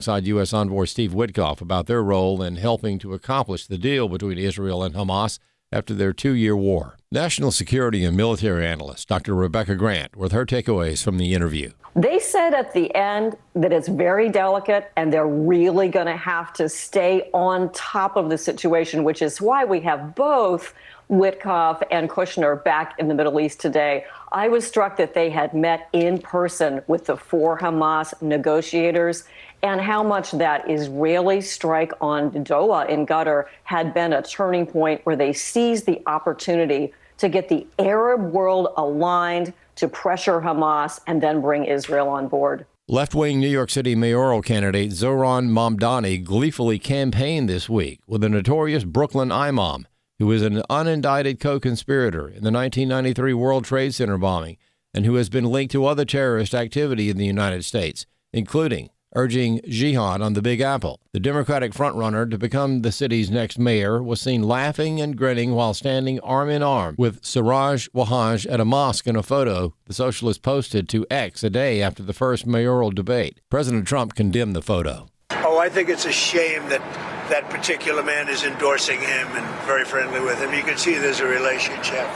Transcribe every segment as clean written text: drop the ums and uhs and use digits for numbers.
alongside U.S. Envoy Steve Witkoff about their role in helping to accomplish the deal between Israel and Hamas after their 2-year war. National security and military analyst Dr. Rebecca Grant with her takeaways from the interview. They said at the end that it's very delicate and they're really going to have to stay on top of the situation, which is why we have both Witkoff and Kushner back in the Middle East today. I was struck that they had met in person with the 4 Hamas negotiators, and how much that Israeli strike on Doha in Qatar had been a turning point where they seized the opportunity to get the Arab world aligned to pressure Hamas and then bring Israel on board. Left-wing New York City mayoral candidate Zohran Mamdani gleefully campaigned this week with a notorious Brooklyn imam who is an unindicted co-conspirator in the 1993 World Trade Center bombing and who has been linked to other terrorist activity in the United States, including urging jihad on the Big Apple. The Democratic frontrunner to become the city's next mayor was seen laughing and grinning while standing arm in arm with Siraj Wahhaj at a mosque in a photo the socialist posted to X a day after the first mayoral debate. President Trump condemned the photo. I think it's a shame that that particular man is endorsing him and very friendly with him. You can see there's a relationship.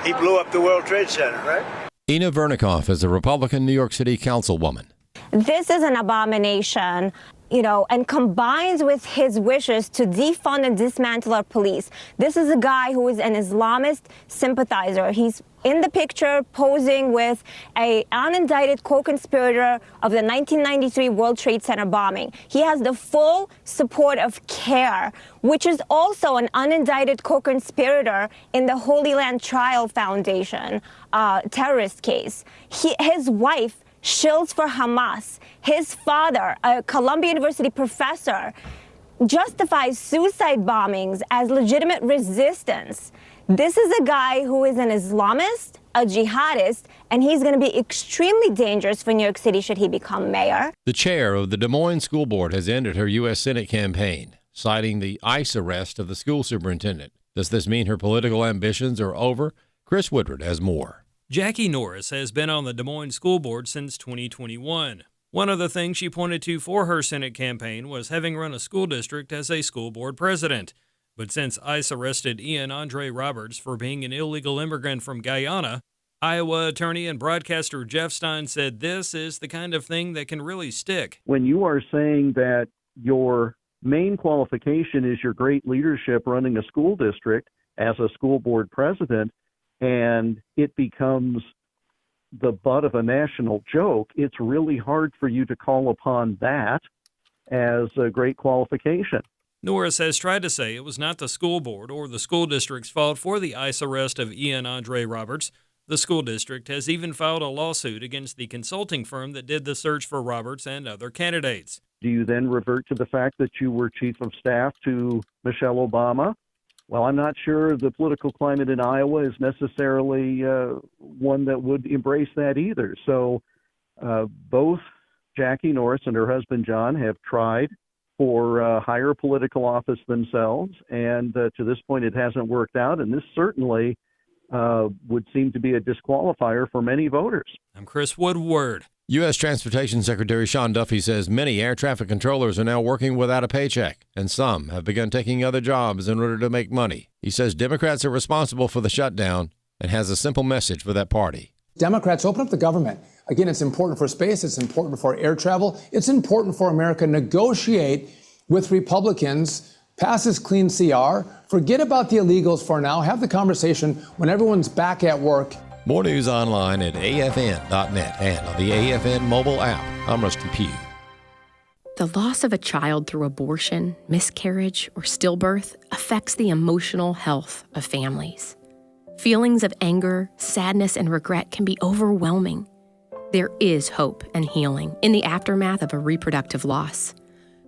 He blew up the World Trade Center, right? Ina Vernikoff is a Republican New York City councilwoman. This is an abomination, and combines with his wishes to defund and dismantle our police. This is a guy who is an Islamist sympathizer. He's in the picture posing with an unindicted co-conspirator of the 1993 World Trade Center bombing. He has the full support of CARE, which is also an unindicted co-conspirator in the Holy Land Trial Foundation terrorist case. His wife shills for Hamas. His father, a Columbia University professor, justifies suicide bombings as legitimate resistance. This is a guy who is an Islamist, a jihadist, and he's going to be extremely dangerous for New York City should he become mayor. The chair of the Des Moines School Board has ended her U.S. Senate campaign, citing the ICE arrest of the school superintendent. Does this mean her political ambitions are over? Chris Woodward has more. Jackie Norris has been on the Des Moines School Board since 2021. One of the things she pointed to for her Senate campaign was having run a school district as a school board president. But since ICE arrested Ian Andre Roberts for being an illegal immigrant from Guyana, Iowa attorney and broadcaster Jeff Stein said this is the kind of thing that can really stick. When you are saying that your main qualification is your great leadership running a school district as a school board president, and it becomes the butt of a national joke, it's really hard for you to call upon that as a great qualification. Norris has tried to say it was not the school board or the school district's fault for the ICE arrest of Ian Andre Roberts. The school district has even filed a lawsuit against the consulting firm that did the search for Roberts and other candidates. Do you then revert to the fact that you were chief of staff to Michelle Obama? Well, I'm not sure the political climate in Iowa is necessarily one that would embrace that either. So both Jackie Norris and her husband John have tried for higher political office themselves, and to this point it hasn't worked out, and this certainly would seem to be a disqualifier for many voters. I'm Chris Woodward. U.S. Transportation Secretary Sean Duffy says many air traffic controllers are now working without a paycheck, and some have begun taking other jobs in order to make money. He says Democrats are responsible for the shutdown and has a simple message for that party. Democrats, open up the government. Again, it's important for space. It's important for air travel. It's important for America. Negotiate with Republicans. Pass this clean CR. Forget about the illegals for now. Have the conversation when everyone's back at work. More news online at afn.net and on the AFN mobile app. I'm Rusty Pugh. The loss of a child through abortion, miscarriage, or stillbirth affects the emotional health of families. Feelings of anger, sadness, and regret can be overwhelming. There is hope and healing in the aftermath of a reproductive loss.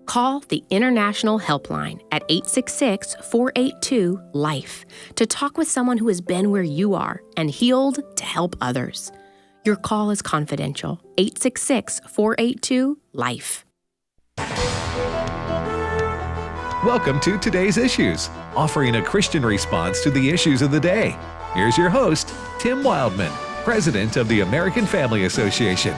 Call the International Helpline at 866-482-LIFE to talk with someone who has been where you are and healed to help others. Your call is confidential. 866-482-LIFE. Welcome to Today's Issues, offering a Christian response to the issues of the day. Here's your host, Tim Wildmon, President of the American Family Association.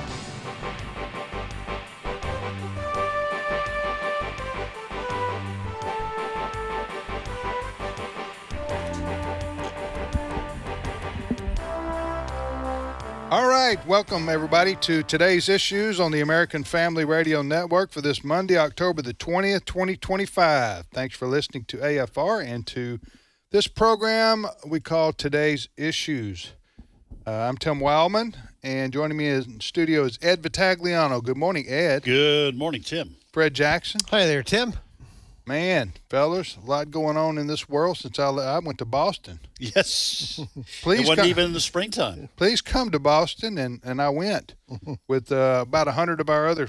All right, welcome everybody to today's issues on the American Family Radio Network for this Monday, October the 20th, 2025. Thanks for listening to AFR and to this program we call Today's Issues. I'm Tim Wildmon, and joining me in studio is Ed Vitagliano. Good morning, Ed. Good morning, Tim. Fred Jackson. Hi there, Tim. Man, fellas, a lot going on in this world since I went to Boston. Yes. Please it wasn't even in the springtime. Please come to Boston, and I went with about 100 of our other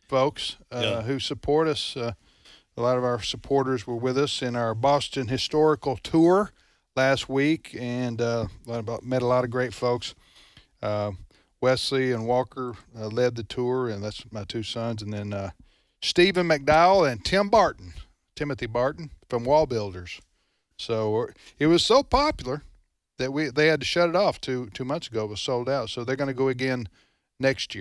folks who support us. A lot of our supporters were with us in our Boston historical tour last week, and met a lot of great folks. Wesley and Walker led the tour, and that's my two sons, and then Stephen McDowell and Timothy Barton from Wall Builders. So it was so popular that they had to shut it off 2 months ago. It was sold out. So they're going to go again next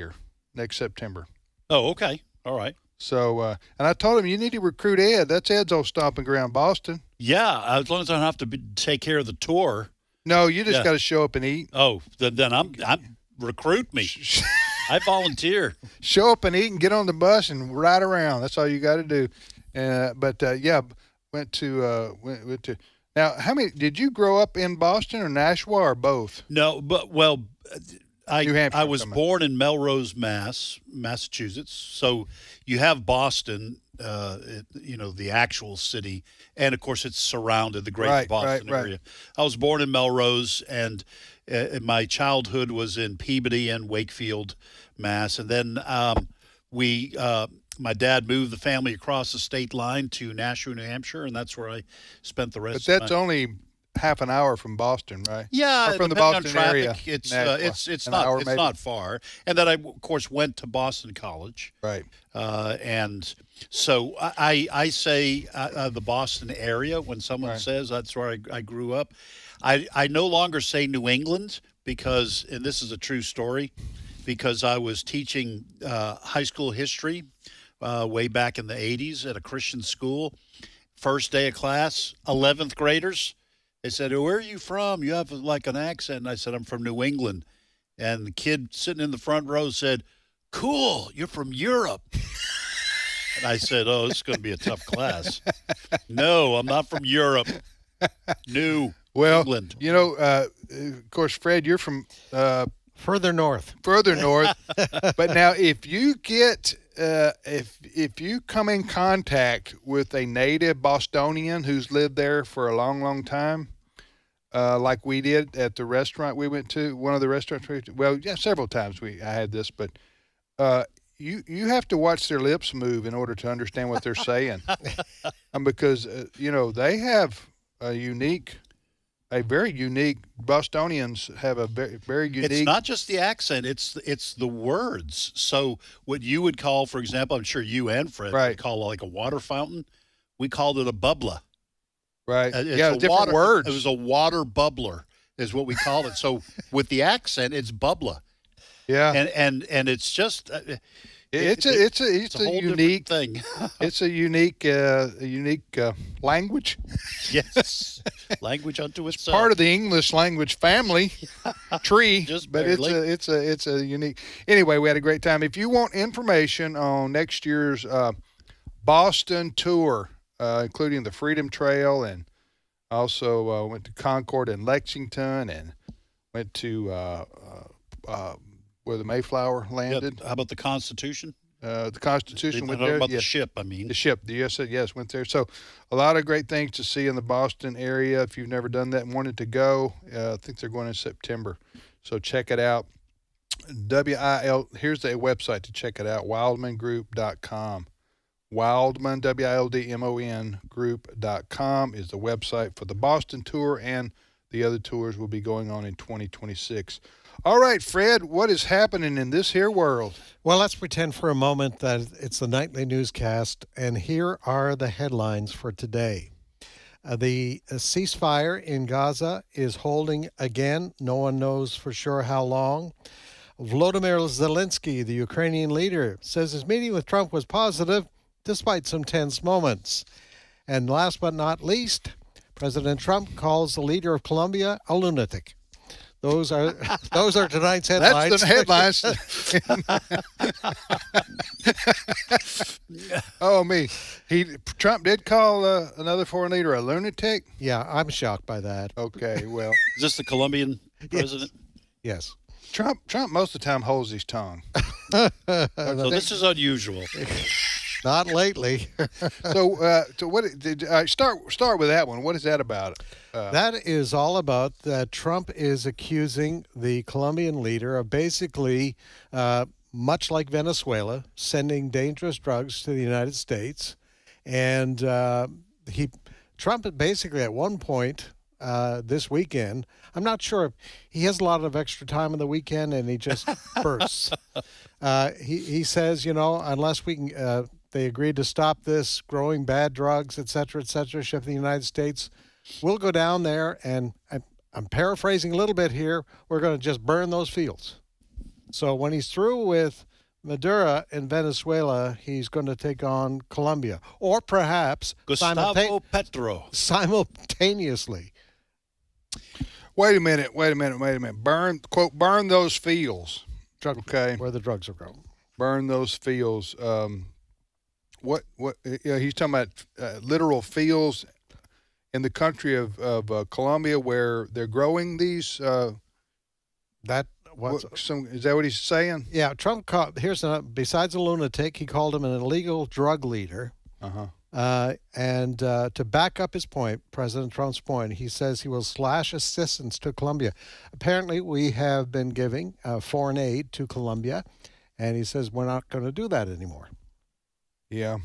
September. Oh, okay. All right. So, and I told him, you need to recruit Ed. That's Ed's old stomping ground, Boston. Yeah, as long as I don't have to take care of the tour. No, you just got to show up and eat. Oh, then I'm recruit me. I volunteer. Show up and eat and get on the bus and ride around. That's all you got to do. Went to. Now, how many did you grow up in Boston or Nashua or both? No, but I was born in Melrose, Massachusetts. So you have Boston, the actual city, and of course it's surrounded the greater Boston area. I was born in Melrose, and my childhood was in Peabody and Wakefield, Mass. And then my dad moved the family across the state line to Nashua, New Hampshire, and that's where I spent the rest. But that's only half an hour from Boston, right? Yeah, or from the Boston area. It's not far. And then I of course went to Boston College. Right. And so I say the Boston area when someone says that's where I grew up. I no longer say New England because, and this is a true story, because I was teaching high school history way back in the 80s at a Christian school. First day of class, 11th graders. They said, "Where are you from? You have like an accent." And I said, "I'm from New England." And the kid sitting in the front row said, "Cool, you're from Europe." And I said, "Oh, this is going to be a tough class." "No, I'm not from Europe. New England." Of course, Fred, you're from further north. But now, if you get if you come in contact with a native Bostonian who's lived there for a long, long time, like we did at the restaurant we went to, one of the restaurants several times I had this, but you have to watch their lips move in order to understand what they're saying, because they have a very unique. Bostonians have a very, very unique. It's not just the accent; it's the words. So what you would call, for example, I'm sure you and Fred would call like a water fountain. We called it a bubbler. Right. Different words. It was a water bubbler, is what we called it. So with the accent, it's bubbler. Yeah. And it's just. It's a unique thing. It's a unique language. Yes, language unto itself. It's part of the English language family tree, but barely. it's a unique. Anyway, we had a great time. If you want information on next year's Boston tour, including the Freedom Trail, and also went to Concord and Lexington, and went to where the Mayflower landed. Yep. How about the Constitution? The Constitution went there. About the ship, I mean. The ship, the USS, went there. So a lot of great things to see in the Boston area. If you've never done that and wanted to go, I think they're going in September. So check it out. Here's the website to check it out, wildmongroup.com. Wildmon, WILDMON group.com is the website for the Boston tour, and the other tours will be going on in 2026. All right, Fred, what is happening in this here world? Well, let's pretend for a moment that it's the nightly newscast, and here are the headlines for today. The ceasefire in Gaza is holding again. No one knows for sure how long. Volodymyr Zelensky, the Ukrainian leader, says his meeting with Trump was positive despite some tense moments. And last but not least, President Trump calls the leader of Colombia a lunatic. Those are tonight's headlines. That's the headlines. Oh, me. Trump did call another foreign leader a lunatic? Yeah, I'm shocked by that. Okay, well. Is this the Colombian president? Yes. Trump most of the time holds his tongue. So this is unusual. Not lately. So what did start with that one? What is that about? That is all about that Trump is accusing the Colombian leader of basically, much like Venezuela, sending dangerous drugs to the United States. And Trump basically at one point this weekend, I'm not sure if he has a lot of extra time on the weekend and he just bursts. He says, unless we can, they agreed to stop this growing bad drugs, et cetera, shipped to the United States, we'll go down there and I'm paraphrasing a little bit here. We're going to just burn those fields. So when he's through with Maduro in Venezuela, he's going to take on Colombia, or perhaps Gustavo Petro simultaneously. Wait a minute. Burn those fields. Okay. Where the drugs are grown. Burn those fields. What? He's talking about literal fields in the country of Colombia where they're growing these. Is that what he's saying? Yeah, Trump besides a lunatic, he called him an illegal drug leader. And to back up his point, President Trump's point, he says he will slash assistance to Colombia. Apparently, we have been giving foreign aid to Colombia, and he says we're not going to do that anymore. Yeah.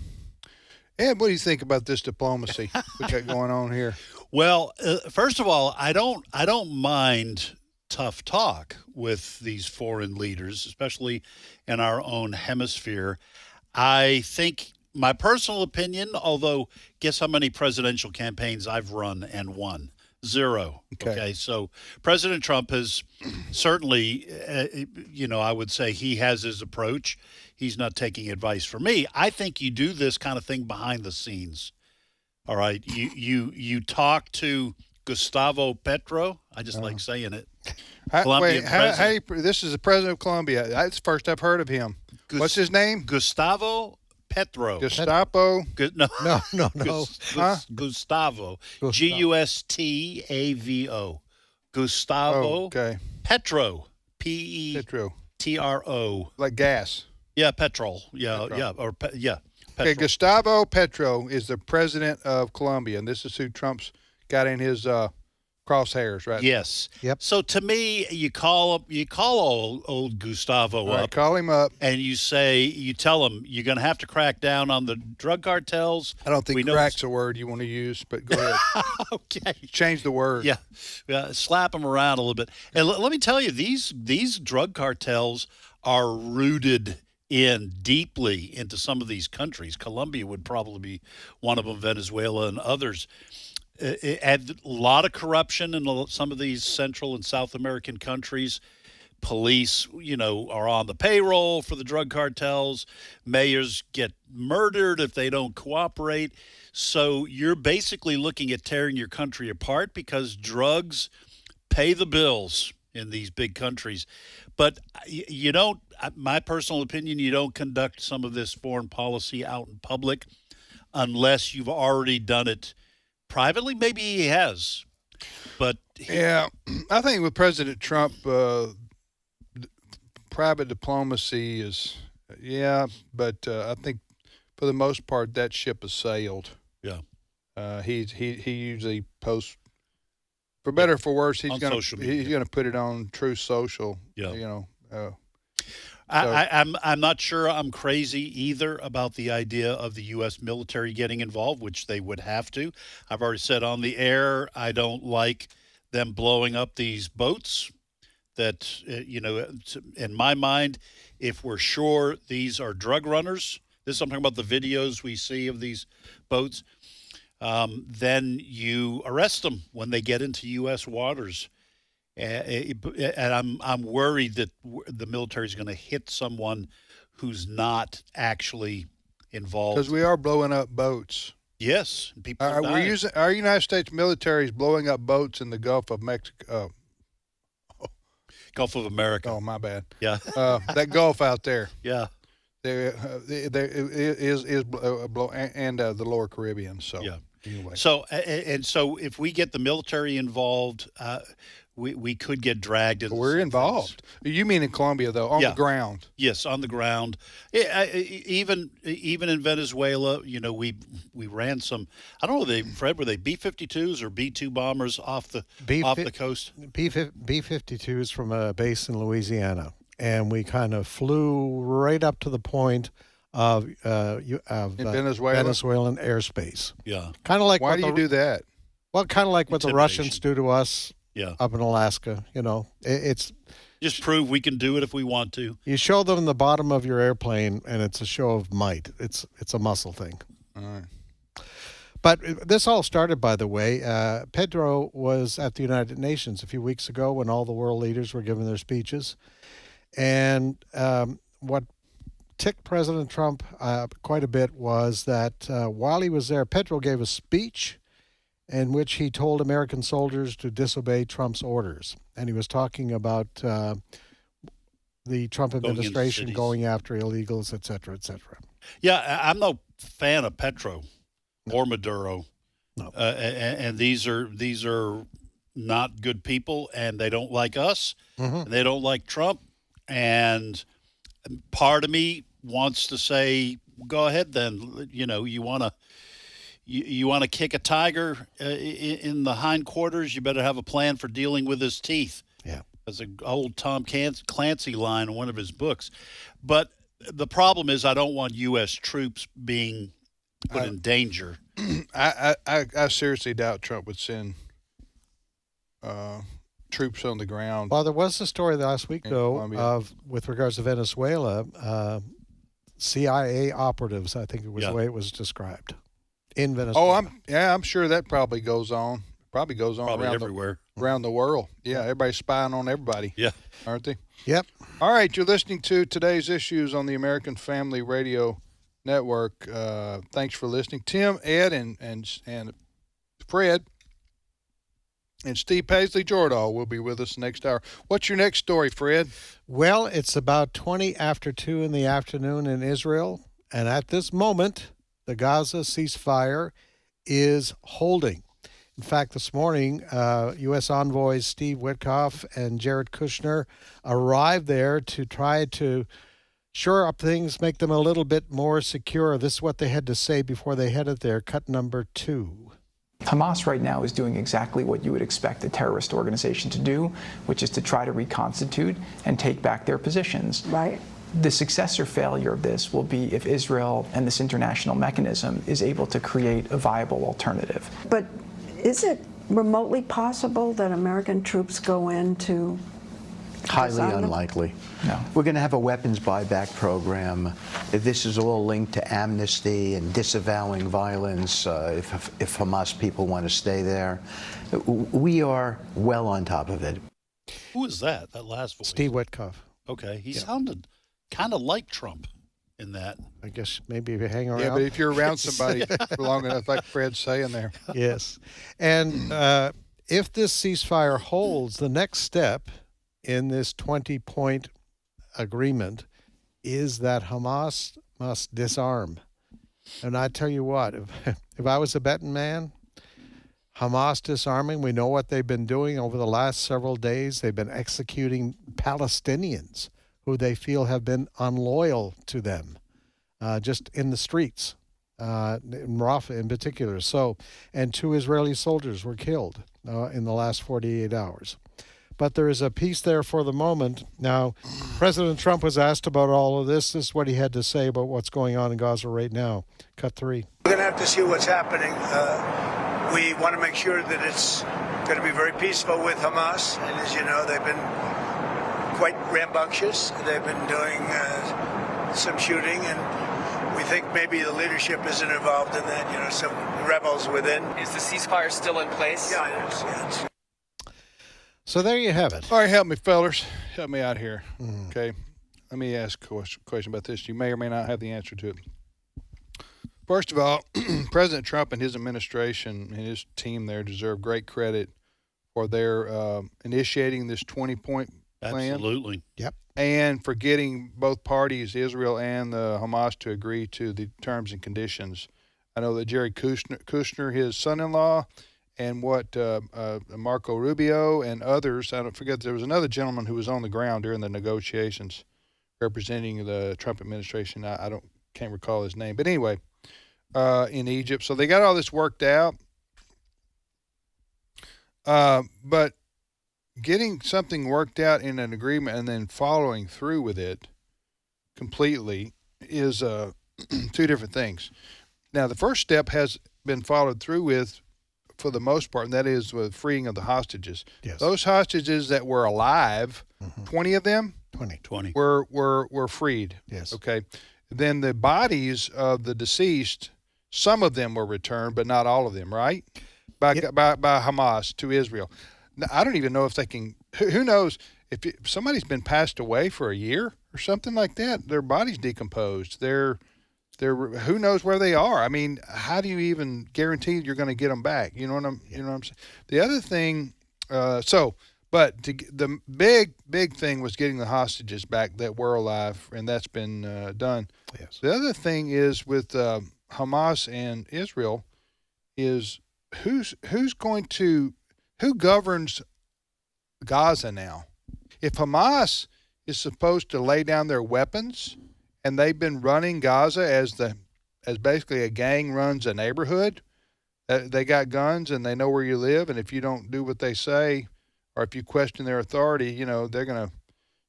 Ed, what do you think about this diplomacy we got going on here? Well, first of all, I don't mind tough talk with these foreign leaders, especially in our own hemisphere. I think my personal opinion, although guess how many presidential campaigns I've run and won? 0. Okay. So President Trump has certainly, I would say he has his approach. He's not taking advice from me. I think you do this kind of thing behind the scenes. All right. You talk to Gustavo Petro. I just like saying it. This is the president of Colombia. That's the first I've heard of him. What's his name? Gustavo Petro. Gestapo? No. Gustavo. Gustavo. Gustavo. Gustavo Petro. Petro. Like gas. Yeah, petrol. Yeah. Petrol. Okay, Gustavo Petro is the president of Colombia, and this is who Trump's got in his crosshairs, right? Yes. Yep. So to me, you call old Gustavo up. Call him up, and you tell him you're going to have to crack down on the drug cartels. I don't think crack's a word you want to use, but go ahead. Okay. Change the word. Yeah. Slap him around a little bit. And let me tell you, these drug cartels are rooted in deeply into some of these countries. Colombia would probably be one of them, Venezuela and others. And a lot of corruption in some of these Central and South American countries. Police, are on the payroll for the drug cartels. Mayors get murdered if they don't cooperate. So you're basically looking at tearing your country apart because drugs pay the bills in these big countries. But you don't, my personal opinion, you don't conduct some of this foreign policy out in public unless you've already done it privately. Maybe he has. But I think with President Trump, private diplomacy is, but I think for the most part that ship has sailed. Yeah. He usually posts, for better or for worse, he's going to put it on True Social. Yeah. I'm not sure I'm crazy either about the idea of the U.S. military getting involved, which they would have to. I've already said on the air I don't like them blowing up these boats. That, in my mind, if we're sure these are drug runners, this is something about the videos we see of these boats, then you arrest them when they get into U.S. waters. And I'm worried that the military is going to hit someone who's not actually involved. Because we are blowing up boats. Yes, people are dying. Our United States military is blowing up boats in the Gulf of Mexico. Gulf of America. Oh, my bad. Yeah. That Gulf out there. Yeah. There is blow, and the Lower Caribbean. So yeah. Anyway. So if we get the military involved, we could get dragged into. We're involved. You mean in Colombia though, on the ground? Yes, on the ground. Even in Venezuela, we ran some. I don't know. Fred, were they B-52s or B-2 bombers off the coast? B-52s from a base in Louisiana, and we kind of flew right up to the point of Venezuelan airspace. Yeah, kind of like. Why do you do that? Well, kind of like what the Russians do to us. Yeah, up in Alaska. It's just prove we can do it if we want to. You show them the bottom of your airplane, and it's a show of might. It's a muscle thing. All right. But this all started, by the way. Pedro was at the United Nations a few weeks ago when all the world leaders were giving their speeches, and what ticked President Trump quite a bit was that while he was there, Pedro gave a speech in which he told American soldiers to disobey Trump's orders. And he was talking about the Trump administration going after illegals, et cetera, et cetera. Yeah, I'm no fan of Petro or Maduro. No. And these are not good people, and they don't like us. Mm-hmm. And they don't like Trump. And part of me wants to say, go ahead then. You want to You want to kick a tiger in the hindquarters, you better have a plan for dealing with his teeth. Yeah. That's an old Tom Clancy line in one of his books. But the problem is I don't want U.S. troops being put in danger. I seriously doubt Trump would send troops on the ground. Well, there was a story last week, though, with regards to Venezuela, CIA operatives, I think it was the way it was described. In Venezuela. I'm sure that probably goes on. Probably around everywhere. Around the world. Yeah, everybody's spying on everybody. Yeah. Aren't they? Yep. All right, you're listening to Today's Issues on the American Family Radio Network. Thanks for listening. Tim, Ed, and Fred, and Steve Paisley Jordahl will be with us next hour. What's your next story, Fred? Well, it's about 20 after 2 in the afternoon in Israel, and at this moment, the Gaza ceasefire is holding. In fact, this morning, U.S. envoys Steve Witkoff and Jared Kushner arrived there to try to shore up things, make them a little bit more secure. This is what they had to say before they headed there. Cut number 2. Hamas right now is doing exactly what you would expect a terrorist organization to do, which is to try to reconstitute and take back their positions. Right. The success or failure of this will be if Israel and this international mechanism is able to create a viable alternative. But is it remotely possible that American troops go into Highly unlikely. No. We're going to have a weapons buyback program. This is all linked to amnesty and disavowing violence if Hamas people want to stay there. We are well on top of it. Who is that last voice? Steve Witkoff. Okay. He sounded kind of like Trump in that. I guess maybe if you hang around. Yeah, but if you're around somebody for long enough, like Fred's saying there. Yes. And if this ceasefire holds, the next step in this 20-point agreement is that Hamas must disarm. And I tell you what, if I was a betting man, Hamas disarming, we know what they've been doing over the last several days. They've been executing Palestinians who they feel have been unloyal to them, just in the streets, in Rafah in particular. So, and 2 Israeli soldiers were killed in the last 48 hours. But there is a peace there for the moment. Now, President Trump was asked about all of this. This is what he had to say about what's going on in Gaza right now. Cut 3. We're going to have to see what's happening. We want to make sure that it's going to be very peaceful with Hamas. And as you know, they've been quite rambunctious. They've been doing some shooting, and we think maybe the leadership isn't involved in that, some rebels within. Is the ceasefire still in place? Yeah, it is. Yeah, so there you have it. All right, help me, fellers. Help me out here. Okay. Let me ask a question about this. You may or may not have the answer to it. First of all, President Trump and his administration and his team there deserve great credit for their initiating this 20-point plan. Absolutely. Yep. And for getting both parties, Israel and the Hamas, to agree to the terms and conditions. I know that Jared Kushner, his son-in-law, and what Marco Rubio and others, I don't forget, there was another gentleman who was on the ground during the negotiations representing the Trump administration. Can't recall his name. But anyway, in Egypt. So they got all this worked out. But getting something worked out in an agreement and then following through with it completely is two different things. Now, the first step has been followed through with for the most part, and that is with freeing of the hostages. Yes. Those hostages that were alive, 20 of them 20. were freed. Yes. Okay. Then the bodies of the deceased, some of them were returned, but not all of them, right? By Hamas to Israel. Now, I don't even know if they can. Who knows if somebody's been passed away for a year or something like that? Their body's decomposed. They're who knows where they are? I mean, how do you even guarantee you're going to get them back? You know what I'm saying? The other thing, the big thing was getting the hostages back that were alive, and that's been done. Yes. The other thing is with Hamas and Israel is who governs Gaza now? If Hamas is supposed to lay down their weapons, and they've been running Gaza as basically a gang runs a neighborhood, they got guns and they know where you live, and if you don't do what they say, or if you question their authority, you're gonna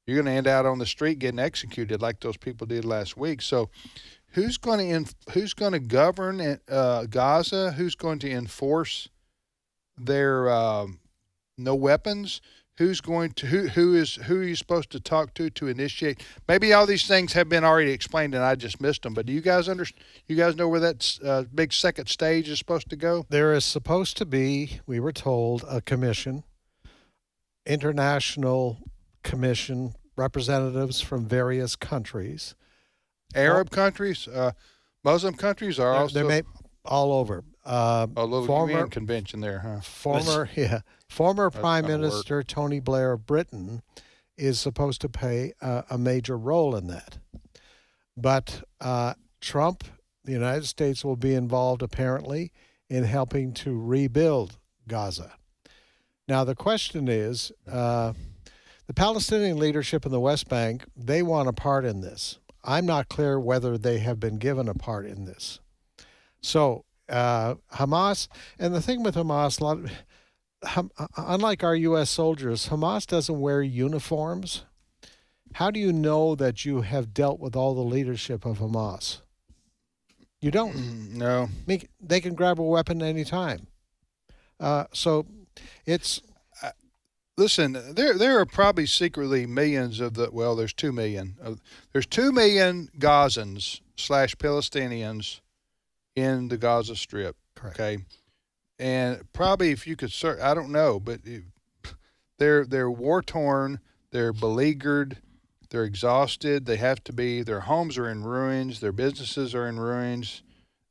end out on the street getting executed like those people did last week. So, who's going to govern Gaza? Who's going to enforce their no weapons? Who are you supposed to talk to initiate? Maybe all these things have been already explained and I just missed them. But do you guys You guys know where that big second stage is supposed to go? There is supposed to be, we were told, a commission, international commission, representatives from various countries, Arab countries, Muslim countries are also. They're all over. A little UN convention there, huh? Former Prime Minister Tony Blair of Britain is supposed to play a major role in that. But Trump, the United States, will be involved apparently in helping to rebuild Gaza. Now, the question is, the Palestinian leadership in the West Bank, they want a part in this. I'm not clear whether they have been given a part in this. So Hamas, and the thing with Hamas, unlike our U.S. soldiers, Hamas doesn't wear uniforms. How do you know that you have dealt with all the leadership of Hamas? You don't. No. They can grab a weapon any time. So it's... Listen, there are probably secretly millions of there's 2 million. There's 2 million Gazans / Palestinians in the Gaza Strip. Correct. Okay. And probably if you could search, I don't know, but they're war-torn, they're beleaguered, they're exhausted, they have to be, their homes are in ruins, their businesses are in ruins.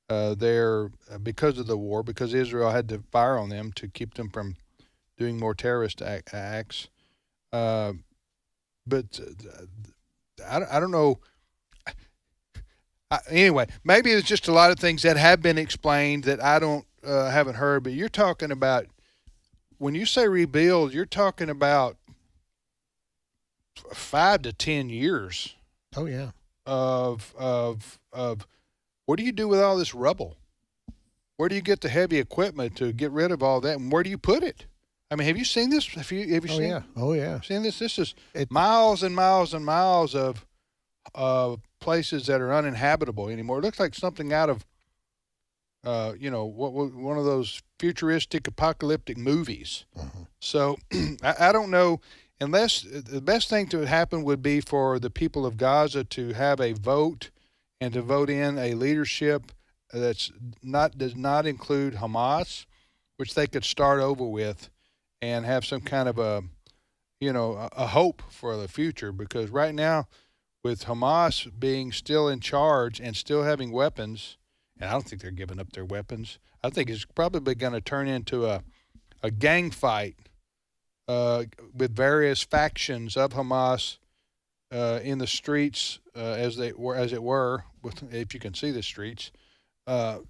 They're, because of the war, because Israel had to fire on them to keep them from doing more terrorist acts. But I don't know. Anyway, maybe it's just a lot of things that have been explained that I haven't heard. But you're talking about, when you say rebuild, you're talking about 5 to 10 years. Oh yeah. Of what do you do with all this rubble? Where do you get the heavy equipment to get rid of all that, and where do you put it? I mean, have you seen this? Have you seen? Yeah. Oh yeah. Seen this? This is miles and miles and miles of places that are uninhabitable anymore. It looks like something out of, one of those futuristic apocalyptic movies. Mm-hmm. So I don't know, unless the best thing to happen would be for the people of Gaza to have a vote and to vote in a leadership does not include Hamas, which they could start over with and have some kind of a hope for the future. Because right now, with Hamas being still in charge and still having weapons, and I don't think they're giving up their weapons, I think it's probably going to turn into a gang fight with various factions of Hamas in the streets, as it were, if you can see the streets,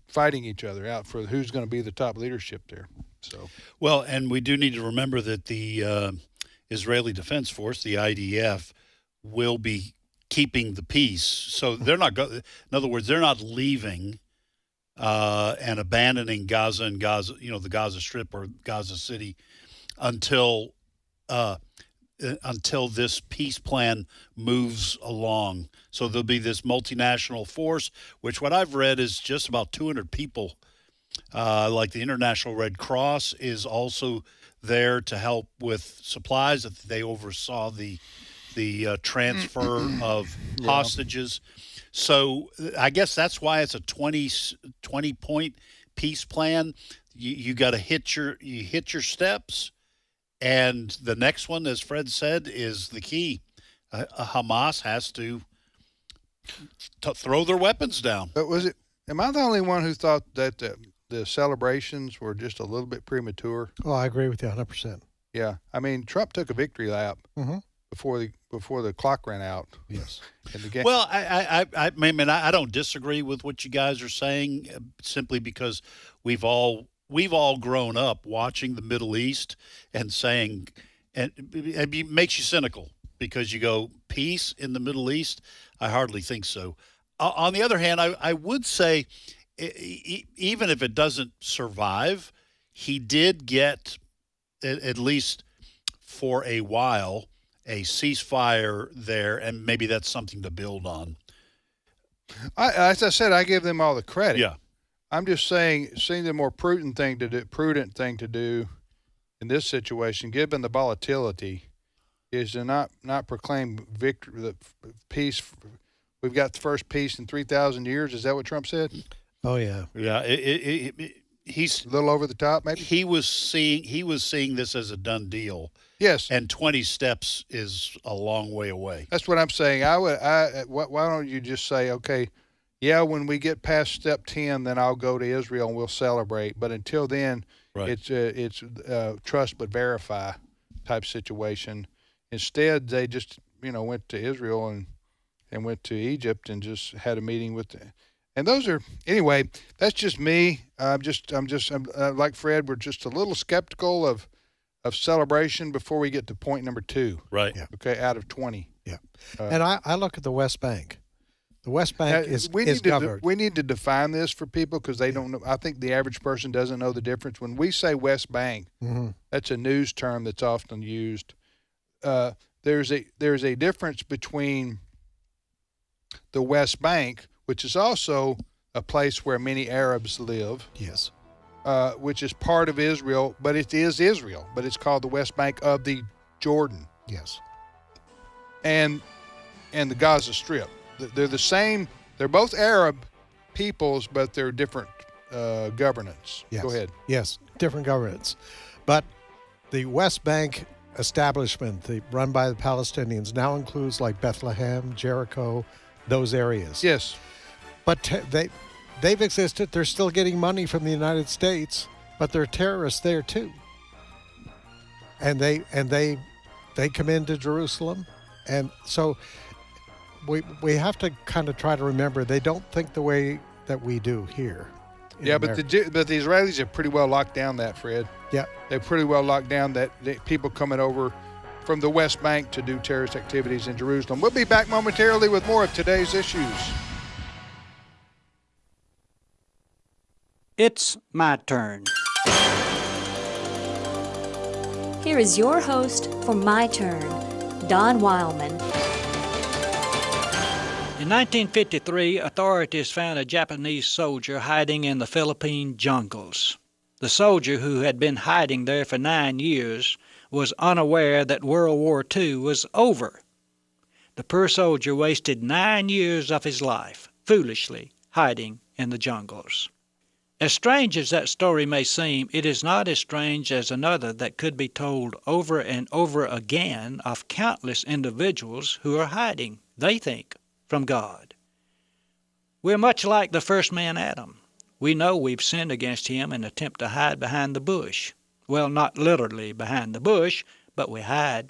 fighting each other out for who's going to be the top leadership there. So, well, and we do need to remember that the Israeli Defense Force, the IDF, will be keeping the peace. So they're not in other words, they're not leaving and abandoning Gaza and the Gaza Strip or Gaza City until this peace plan moves along. So there'll be this multinational force, which what I've read is just about 200 people. Like the International Red Cross is also there to help with supplies. That they oversaw the transfer of hostages. So I guess that's why it's a 20-point peace plan. You got to hit your steps. And the next one, as Fred said, is the key. Hamas has to throw their weapons down. But am I the only one who thought that the celebrations were just a little bit premature? Oh, I agree with you 100%. Yeah. I mean, Trump took a victory lap before the clock ran out. Yes. In the game. Well, I mean, I don't disagree with what you guys are saying, simply because we've all grown up watching the Middle East and saying, and it makes you cynical because you go, peace in the Middle East? I hardly think so. On the other hand, I would say, even if it doesn't survive, he did get, at least for a while, a ceasefire there, and maybe that's something to build on. As I said, I give them all the credit. Yeah. I'm just saying, seeing the more prudent thing to do in this situation, given the volatility, is to not proclaim victory, the peace. We've got the first peace in 3,000 years. Is that what Trump said? Oh yeah, yeah. He's a little over the top, maybe. He was seeing this as a done deal. Yes, and 20 steps is a long way away. That's what I'm saying. Why don't you just say, okay, yeah, when we get past step 10, then I'll go to Israel and we'll celebrate. But until then, it's trust but verify type situation. Instead, they just went to Israel and went to Egypt and just had a meeting with them. And those are, anyway, that's just me. I'm like Fred, we're just a little skeptical of celebration before we get to point number 2. Right. Yeah. Okay, out of 20. Yeah. And I look at the West Bank. The West Bank is governed. We need to define this for people because they don't know. I think the average person doesn't know the difference. When we say West Bank, that's a news term that's often used. There's a difference between the West Bank, which is also a place where many Arabs live. Yes. Which is part of Israel, but it is Israel. But it's called the West Bank of the Jordan. Yes. And the Gaza Strip. They're the same. They're both Arab peoples, but they're different governance. Yes. Go ahead. Yes, different governance. But the West Bank establishment run by the Palestinians now includes like Bethlehem, Jericho, those areas. Yes. But they've existed. They're still getting money from the United States, but there are terrorists there too. And they come into Jerusalem, and so we have to kind of try to remember they don't think the way that we do here. Yeah, but the Israelis are pretty well locked down that, Fred. Yeah. They're pretty well locked down that people coming over from the West Bank to do terrorist activities in Jerusalem. We'll be back momentarily with more of today's issues. It's my turn. Here is your host for My Turn, Don Wildmon. In 1953, authorities found a Japanese soldier hiding in the Philippine jungles. The soldier, who had been hiding there for 9 years, was unaware that World War II was over. The poor soldier wasted 9 years of his life, foolishly hiding in the jungles. As strange as that story may seem, it is not as strange as another that could be told over and over again of countless individuals who are hiding, they think, from God. We're much like the first man, Adam. We know we've sinned against him and attempt to hide behind the bush. Well, not literally behind the bush, but we hide.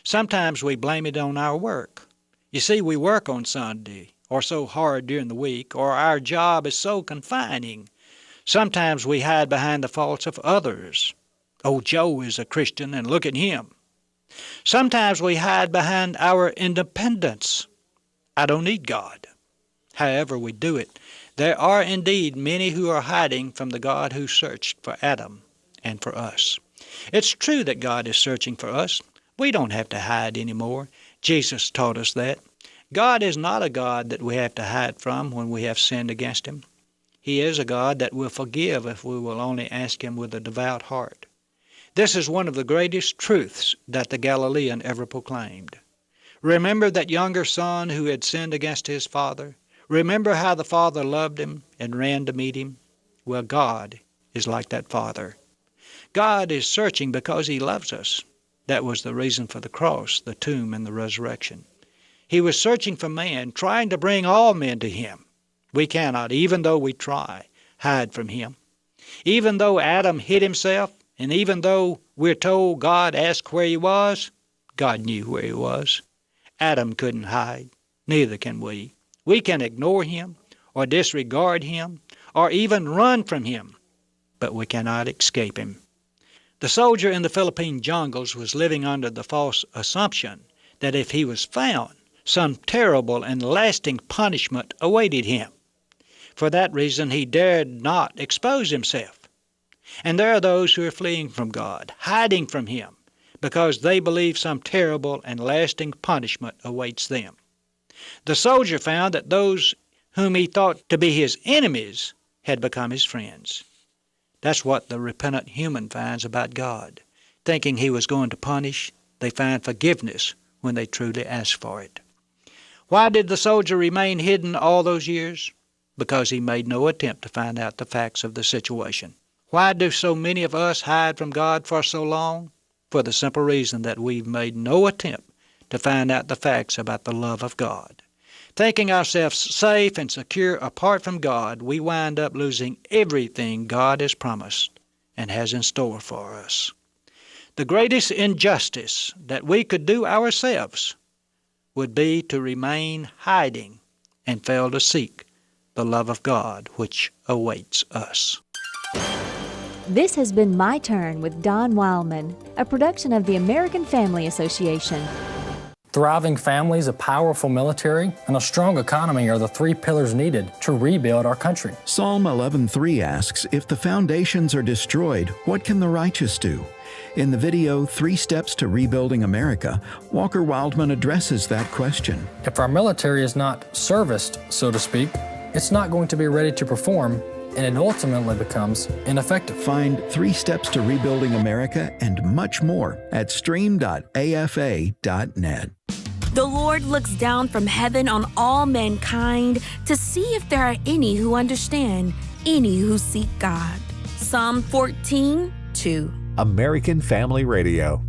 Sometimes we blame it on our work. You see, we work on Sunday, or so hard during the week, or our job is so confining. Sometimes we hide behind the faults of others. Oh, Joe is a Christian, and look at him. Sometimes we hide behind our independence. I don't need God. However we do it, there are indeed many who are hiding from the God who searched for Adam and for us. It's true that God is searching for us. We don't have to hide anymore. Jesus taught us that. God is not a God that we have to hide from when we have sinned against Him. He is a God that will forgive if we will only ask Him with a devout heart. This is one of the greatest truths that the Galilean ever proclaimed. Remember that younger son who had sinned against his father? Remember how the father loved him and ran to meet him? Well, God is like that father. God is searching because He loves us. That was the reason for the cross, the tomb, and the resurrection. He was searching for man, trying to bring all men to Him. We cannot, even though we try, hide from Him. Even though Adam hid himself, and even though we're told God asked where he was, God knew where he was. Adam couldn't hide. Neither can we. We can ignore him, or disregard him, or even run from him, but we cannot escape him. The soldier in the Philippine jungles was living under the false assumption that if he was found, some terrible and lasting punishment awaited him. For that reason, he dared not expose himself. And there are those who are fleeing from God, hiding from Him, because they believe some terrible and lasting punishment awaits them. The soldier found that those whom he thought to be his enemies had become his friends. That's what the repentant human finds about God. Thinking He was going to punish, they find forgiveness when they truly ask for it. Why did the soldier remain hidden all those years? Because he made no attempt to find out the facts of the situation. Why do so many of us hide from God for so long? For the simple reason that we've made no attempt to find out the facts about the love of God. Thinking ourselves safe and secure apart from God, we wind up losing everything God has promised and has in store for us. The greatest injustice that we could do ourselves would be to remain hiding and fail to seek the love of God which awaits us. This has been My Turn with Don Wildmon, a production of the American Family Association. Thriving families, a powerful military, and a strong economy are the three pillars needed to rebuild our country. Psalm 11:3 asks, if the foundations are destroyed, what can the righteous do? In the video, 3 Steps to Rebuilding America, Walker Wildmon addresses that question. If our military is not serviced, so to speak, it's not going to be ready to perform, and it ultimately becomes ineffective. Find 3 Steps to Rebuilding America and much more at stream.afa.net. The Lord looks down from heaven on all mankind to see if there are any who understand, any who seek God. Psalm 14:2. American Family Radio.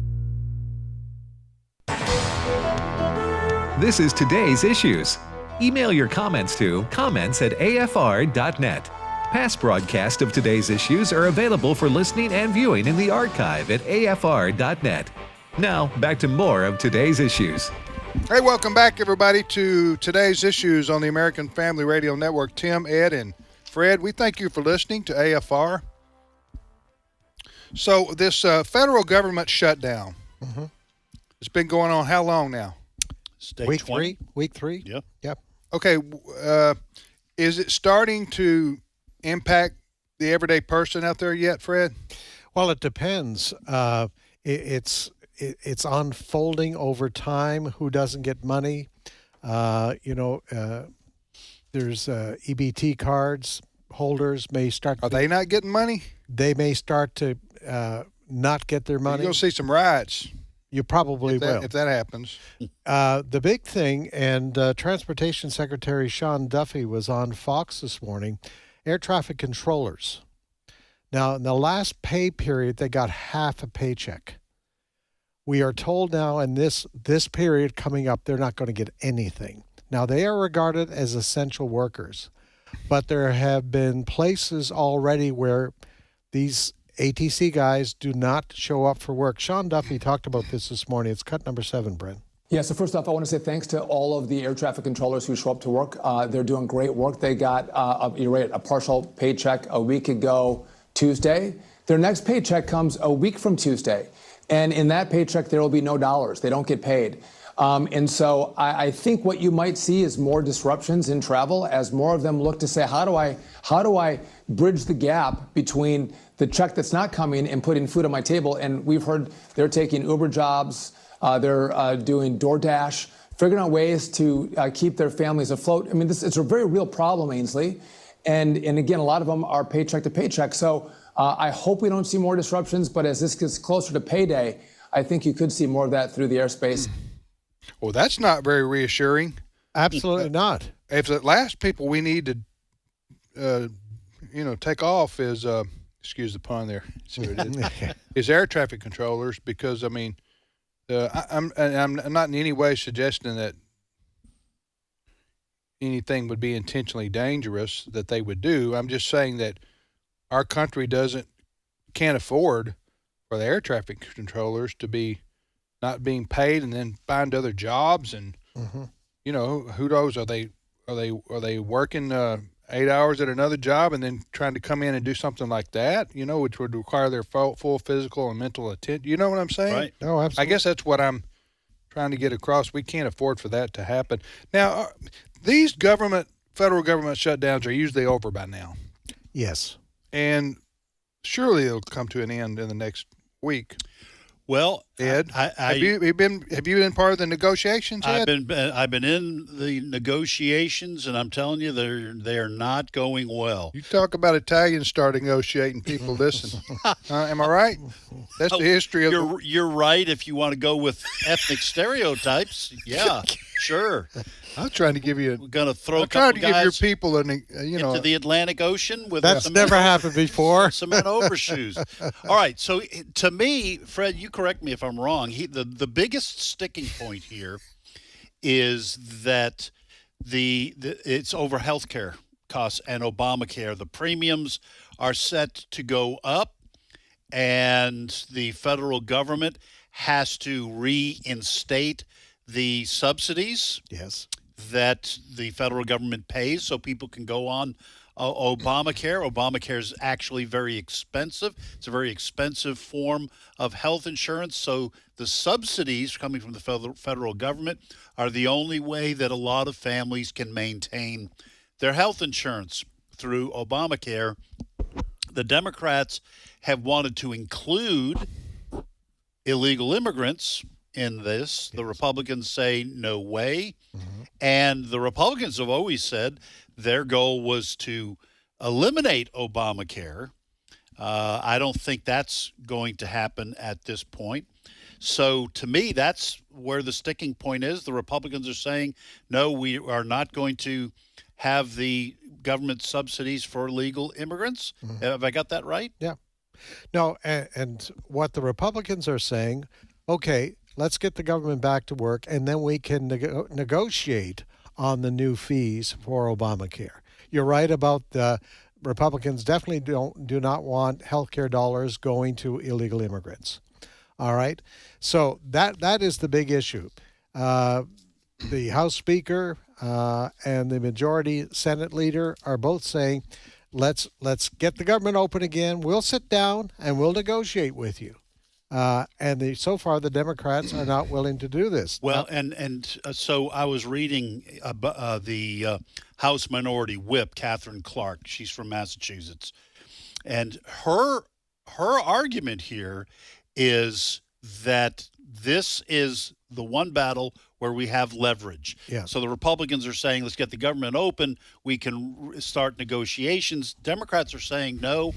This is Today's Issues. Email your comments to comments@afr.net. Past broadcasts of Today's Issues are available for listening and viewing in the archive at afr.net. Now, back to more of Today's Issues. Hey, welcome back, everybody, to Today's Issues on the American Family Radio Network. Tim, Ed, and Fred, we thank you for listening to AFR. So this federal government shutdown, it's been going on how long now? Week three? Yep. Okay, is it starting to impact the everyday person out there yet, Fred? Well, it depends. It's unfolding over time. Who doesn't get money? There's EBT cards holders may start. Are they not getting money? They may start to not get their money. You'll see some riots. You probably will. If that happens. The big thing, and Transportation Secretary Sean Duffy was on Fox this morning, air traffic controllers. Now, in the last pay period, they got half a paycheck. We are told now in this period coming up, they're not going to get anything. Now, they are regarded as essential workers, but there have been places already where these ATC guys do not show up for work. Sean Duffy talked about this morning. It's cut number 7, Brent. Yeah, so first off, I want to say thanks to all of the air traffic controllers who show up to work. They're doing great work. They got, you're right, a partial paycheck a week ago Tuesday. Their next paycheck comes a week from Tuesday. And in that paycheck, there will be no dollars. They don't get paid. And so I think what you might see is more disruptions in travel as more of them look to say, how do I bridge the gap between the check that's not coming and putting food on my table? And we've heard they're taking Uber jobs. They're doing DoorDash, figuring out ways to keep their families afloat. I mean, it's a very real problem, Ainsley. And again, a lot of them are paycheck to paycheck. So I hope we don't see more disruptions. But as this gets closer to payday, I think you could see more of that through the airspace. Well, that's not very reassuring. Absolutely not. If the last people we need to, take off is, excuse the pun there, is air traffic controllers, because, I mean, I'm not in any way suggesting that anything would be intentionally dangerous that they would do. I'm just saying that our country can't afford for the air traffic controllers to be not being paid and then find other jobs. And who knows, are they working 8 hours at another job and then trying to come in and do something like that, which would require their full physical and mental attention. You know what I'm saying? Right. Oh, absolutely. I guess that's what I'm trying to get across. We can't afford for that to happen. Now, these federal government shutdowns are usually over by now. Yes. And surely it'll come to an end in the next week. Well, Ed, have you been part of the negotiations yet? I've been in the negotiations, and I'm telling you, they're not going well. You talk about Italians start negotiating, people listen. Am I right? That's the history of. You're right. If you want to go with ethnic stereotypes, yeah, sure. I'm trying to give you. We're going to throw. I'm trying to give your people into the Atlantic Ocean with. That's never happened before. Cement overshoes. All right. So to me, Fred, you correct me if I'm wrong. The biggest sticking point here is that it's over healthcare costs and Obamacare. The premiums are set to go up, and the federal government has to reinstate the subsidies. Yes. That the federal government pays so people can go on Obamacare. Obamacare is actually very expensive. It's a very expensive form of health insurance. So the subsidies coming from the federal government are the only way that a lot of families can maintain their health insurance through Obamacare. The Democrats have wanted to include illegal immigrants in this. The Republicans say no way. And the Republicans have always said their goal was to eliminate Obamacare. I don't think that's going to happen at this point. So to me, that's where the sticking point is. The Republicans are saying, no, we are not going to have the government subsidies for illegal immigrants. Have I got that right? Yeah. No, and what the Republicans are saying, okay, let's get the government back to work, and then we can negotiate on the new fees for Obamacare. You're right about the Republicans definitely do not want healthcare dollars going to illegal immigrants. All right? So that is the big issue. The House Speaker and the majority Senate leader are both saying, let's get the government open again. We'll sit down and we'll negotiate with you. So far, the Democrats are not willing to do this. Well, so I was reading the House Minority Whip, Catherine Clark. She's from Massachusetts, and her argument here is that this is the one battle where we have leverage. Yeah. So the Republicans are saying, let's get the government open. We can start negotiations. Democrats are saying, no,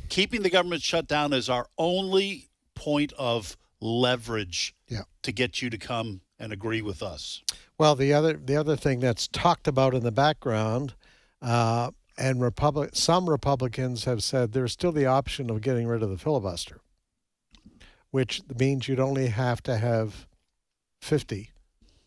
keeping the government shut down is our only point of leverage to get you to come and agree with us. Well, the other thing that's talked about in the background, and some Republicans have said there's still the option of getting rid of the filibuster, which means you'd only have to have 50,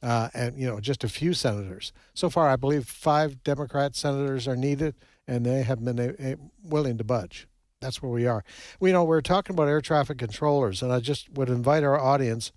and just a few senators. So far, I believe 5 Democrat senators are needed, and they have been willing to budge. That's where we are. We're talking about air traffic controllers, and I just would invite our audience.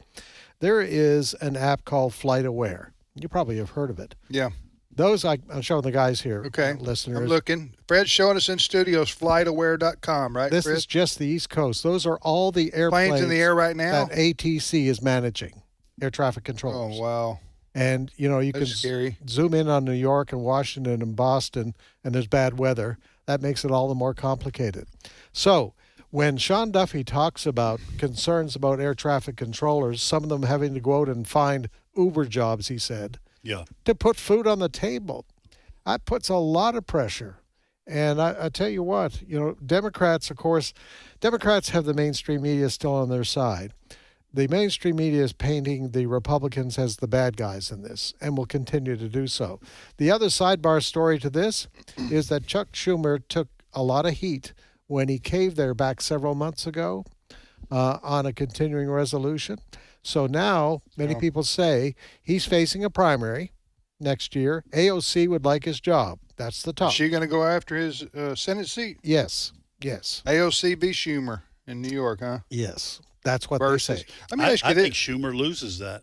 There is an app called Flight Aware. You probably have heard of it. Yeah. Those I'm showing the guys here, okay, listeners. I'm looking. Fred's showing us in studios, flightaware.com, right, This Fred? is just the East Coast. Those are all the airplanes Planes in the air right now? that ATC is managing, air traffic controllers. Oh, wow. And, you can scary. zoom in on New York and Washington and Boston, and there's bad weather. That makes it all the more complicated. So when Sean Duffy talks about concerns about air traffic controllers, some of them having to go out and find Uber jobs, he said, to put food on the table, that puts a lot of pressure. And I tell you what, Democrats, of course, Democrats have the mainstream media still on their side. The mainstream media is painting the Republicans as the bad guys in this and will continue to do so. The other sidebar story to this is that Chuck Schumer took a lot of heat when he caved there back several months ago on a continuing resolution. So now many people say he's facing a primary next year. AOC would like his job. That's the top. Is she going to go after his Senate seat? Yes. AOC v. Schumer in New York, huh? Yes. That's what Versus. they say. Let me ask you I this. think Schumer loses that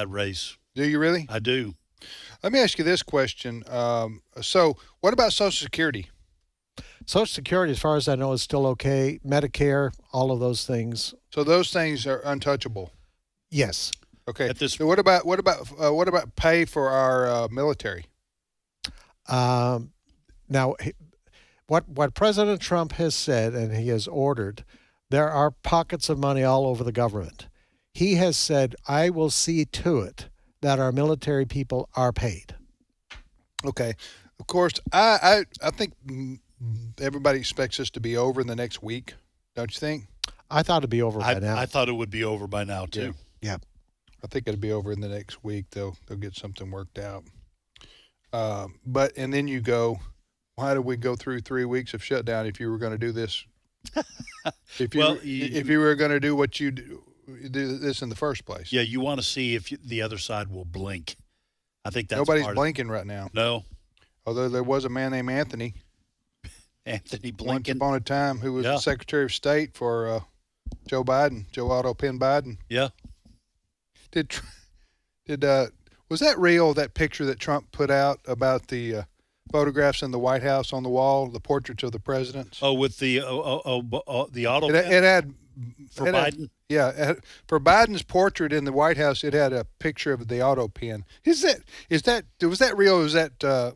race. Do you really? I do. Let me ask you this question. So what about Social Security? Social Security, as far as I know, is still okay. Medicare, all of those things. So those things are untouchable. Yes. Okay. So what about pay for our military? Now, what President Trump has said and he has ordered, there are pockets of money all over the government. He has said, I will see to it that our military people are paid. Okay. Of course, I think everybody expects this to be over in the next week, don't you think? I thought it'd be over by now. I thought it would be over by now, too. Yeah. I think it'll be over in the next week. They'll get something worked out. And then you go, why did we go through 3 weeks of shutdown if you were going to do this? If you were going to do what you do this in the first place. Yeah, you want to see if the other side will blink. I think that's nobody's blinking right now. No. Although there was a man named Anthony blinking. Once upon a time, who was the Secretary of State for Joe Biden, Joe Otto Penn Biden. Yeah. Was that real, that picture that Trump put out about the photographs in the White House on the wall, the portraits of the presidents? Oh, with the auto it had for Biden? For Biden's portrait in the White House, it had a picture of the auto pen. Was that real? Or was that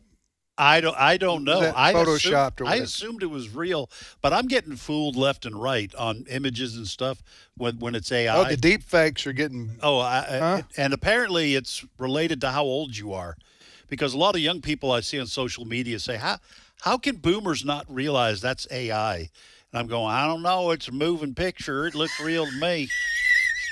I don't know. I photoshopped or whatever? I assumed it was real, but I'm getting fooled left and right on images and stuff when it's AI. Oh, the deep fakes are getting. And apparently it's related to how old you are, because a lot of young people I see on social media say, "How can boomers not realize that's AI?" And I'm going, "I don't know. It's a moving picture. It looks real to me."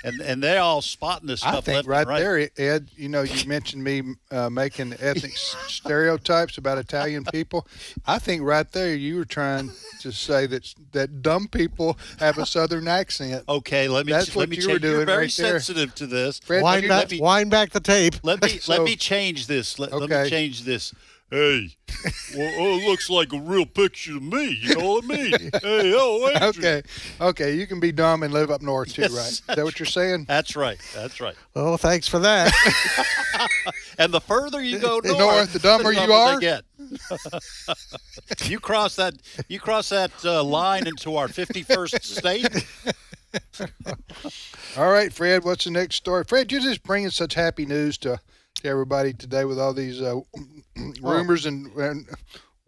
And they're all spotting this stuff. I think left and right there, Ed, you mentioned me making ethnic stereotypes about Italian people. I think right there you were trying to say that dumb people have a Southern accent. Okay, That's what you were doing. You're very right there. sensitive to this. Fred, wind back the tape. Let me change this. Let me change this. Hey, it looks like a real picture to me. You know what I mean? Hey, Adrian. Okay. You can be dumb and live up north too, right? Is that what you're saying? That's right. Oh, thanks for that. And the further you go north, the dumber you are. They get. You cross that line into our 51st state. All right, Fred. What's the next story? Fred, you're just bringing such happy news to everybody today with all these rumors and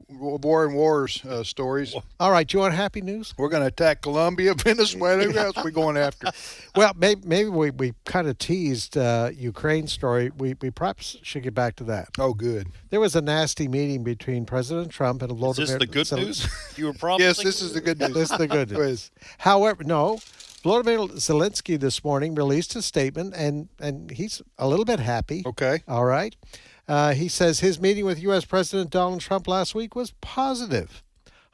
wars stories. All right, you want happy news? We're going to attack Colombia, Venezuela. Who else are we going after? Well, maybe we kind of teased Ukraine story. We perhaps should get back to that. Oh, good. There was a nasty meeting between President Trump and Volodymyr. Is this the good news you were promising? Yes, this is the good news. This is the good news. However, no. Volodymyr Zelensky this morning released a statement, and he's a little bit happy. Okay. All right. He says his meeting with U.S. President Donald Trump last week was positive,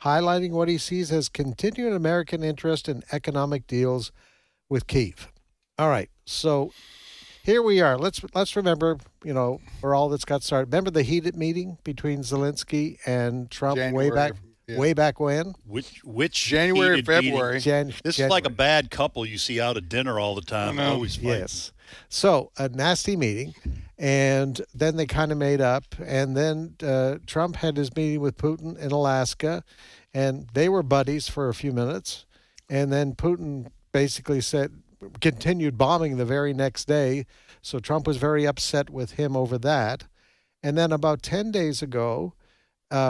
highlighting what he sees as continuing American interest in economic deals with Kyiv. All right. So here we are. Let's remember, where all this got started. Remember the heated meeting between Zelensky and Trump way back way back when. Which January, heated February. meeting. This is like a bad couple you see out at dinner all the time. Always fighting. Yes. So a nasty meeting, and then they kind of made up, and then Trump had his meeting with Putin in Alaska, and they were buddies for a few minutes, and then Putin basically continued bombing the very next day, so Trump was very upset with him over that. And then about 10 days ago,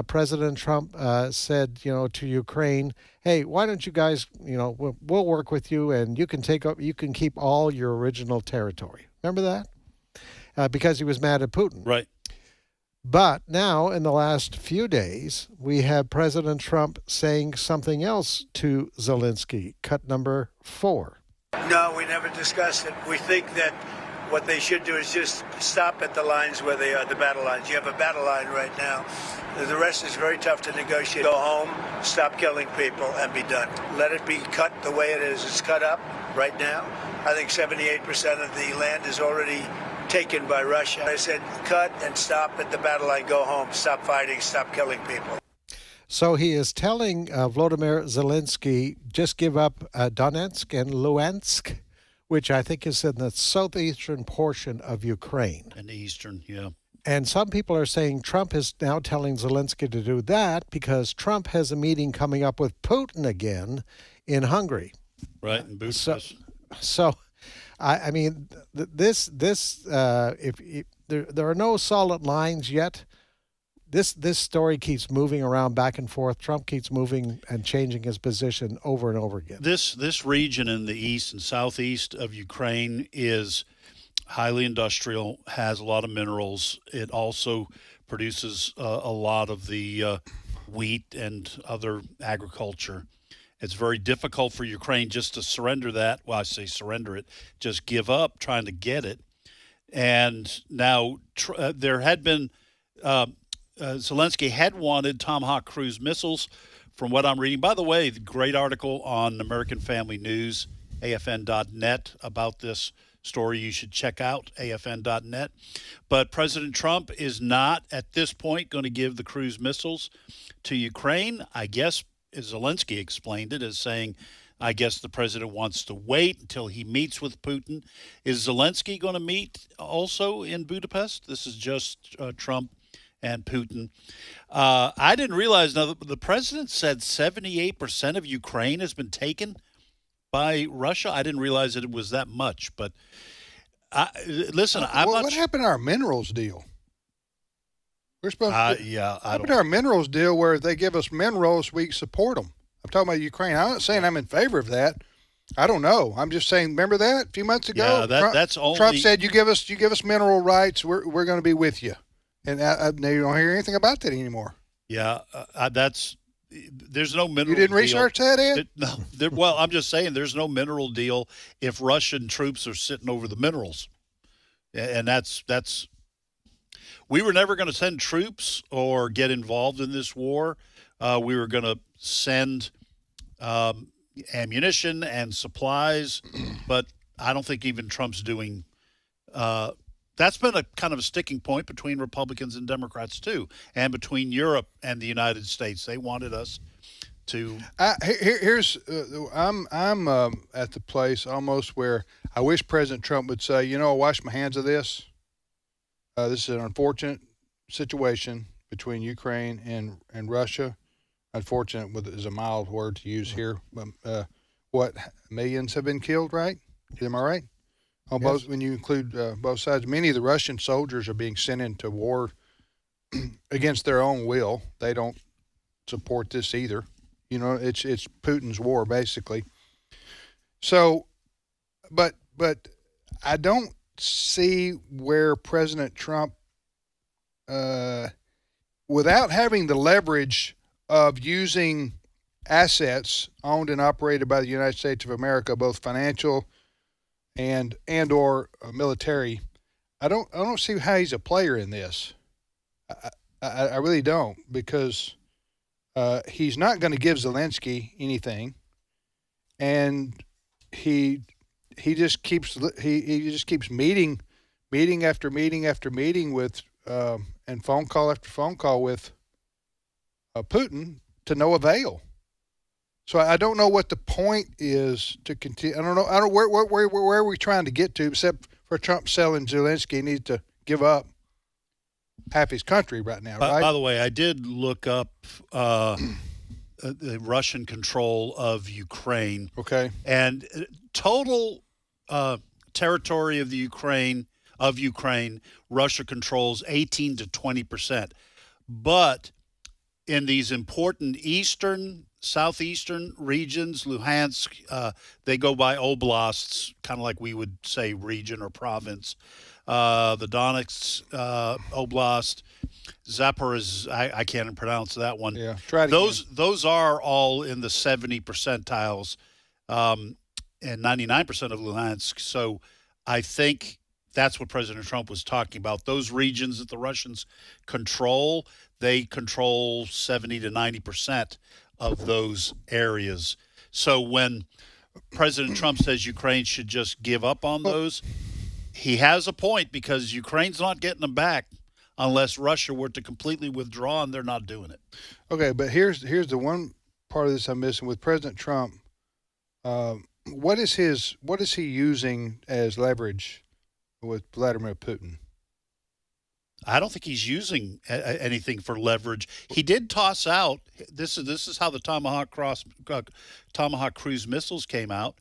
President Trump said, to Ukraine, hey, why don't you guys, we'll work with you, and you can keep all your original territory. Remember that? Because he was mad at Putin. Right. But now, in the last few days, we have President Trump saying something else to Zelensky, cut number 4. No, we never discussed it. We think that what they should do is just stop at the lines where they are, the battle lines. You have a battle line right now. The rest is very tough to negotiate. Go home, stop killing people, and be done. Let it be cut the way it is. It's cut up right now. I think 78% of the land is already taken by Russia. I said cut and stop at the battle line. Go home, stop fighting, stop killing people. So he is telling Volodymyr Zelensky, just give up Donetsk and Luhansk, which I think is in the southeastern portion of Ukraine. And the eastern, yeah. And some people are saying Trump is now telling Zelensky to do that because Trump has a meeting coming up with Putin again in Hungary. Right, in Budapest. So I mean, if there are no solid lines yet. This story keeps moving around back and forth. Trump keeps moving and changing his position over and over again. This region in the east and southeast of Ukraine is highly industrial, has a lot of minerals. It also produces a lot of the wheat and other agriculture. It's very difficult for Ukraine just to surrender that. Well, I say surrender it, just give up trying to get it. And now there had been Zelensky had wanted Tomahawk cruise missiles, from what I'm reading. By the way, the great article on American Family News, AFN.net, about this story you should check out, AFN.net. But President Trump is not, at this point, going to give the cruise missiles to Ukraine. I guess, as Zelensky explained it, as saying, I guess the president wants to wait until he meets with Putin. Is Zelensky going to meet also in Budapest? This is just Trump and Putin. I didn't realize, now the president said 78% of Ukraine has been taken by Russia. I didn't realize that it was that much. But listen, what happened to our minerals deal? We're supposed to. Yeah, what happened to our minerals deal where if they give us minerals, we support them? I'm talking about Ukraine. I'm not saying I'm in favor of that. I don't know. I'm just saying. Remember that a few months ago? Yeah, that's only. Trump said, "You give us mineral rights. We're going to be with you." And now you don't hear anything about that anymore. Yeah, there's no mineral. You didn't deal. research that, Ed? No. Well, I'm just saying there's no mineral deal if Russian troops are sitting over the minerals, and that's. We were never going to send troops or get involved in this war. We were going to send ammunition and supplies, but I don't think even Trump's doing. That's been a kind of a sticking point between Republicans and Democrats too, and between Europe and the United States. They wanted us to. I'm at the place almost where I wish President Trump would say, I wash my hands of this. This is an unfortunate situation between Ukraine and Russia. Unfortunate is a mild word to use here. What, millions have been killed, right? Am I right? On yes. Both, when you include both sides, many of the Russian soldiers are being sent into war against their own will. They don't support this either. It's Putin's war basically. So, but I don't see where President Trump, without having the leverage of using assets owned and operated by the United States of America, both financial and or military, I don't see how he's a player in this. I really don't, because he's not going to give Zelensky anything, and he just keeps meeting after meeting after meeting with and phone call after phone call with Putin to no avail. So I don't know what the point is to continue. I don't know where are we trying to get to, except for Trump selling Zelensky. He needs to give up half his country right now, right? By the way, I did look up the Russian control of Ukraine. Okay. And total territory of Ukraine, Russia controls 18 to 20%. But in these important southeastern regions, Luhansk, they go by oblasts, kind of like we would say region or province. The Donetsk Oblast, Zaporizhzhia, I can't even pronounce that one. Yeah, try it those are all in the 70 percentiles, and 99% of Luhansk. So I think that's what President Trump was talking about. Those regions that the Russians control, they control 70 to 90% of those areas. So when President Trump says Ukraine should just give up on those, he has a point, because Ukraine's not getting them back unless Russia were to completely withdraw, and they're not doing it. Okay, but here's the one part of this I'm missing with President Trump. What is he using as leverage with Vladimir Putin? I don't think he's using anything for leverage. He did toss out. This is how the Tomahawk cruise missiles came out.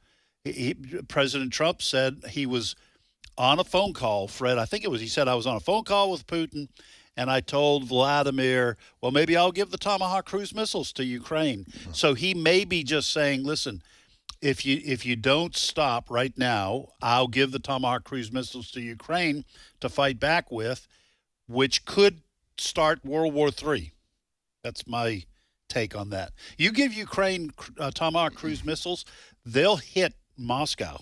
President Trump said he was on a phone call, Fred. I think he said, I was on a phone call with Putin, and I told Vladimir, well, maybe I'll give the Tomahawk cruise missiles to Ukraine. So he may be just saying, listen, if you don't stop right now, I'll give the Tomahawk cruise missiles to Ukraine to fight back with, which could start World War III. That's my take on that. You give Ukraine Tomahawk cruise missiles, they'll hit Moscow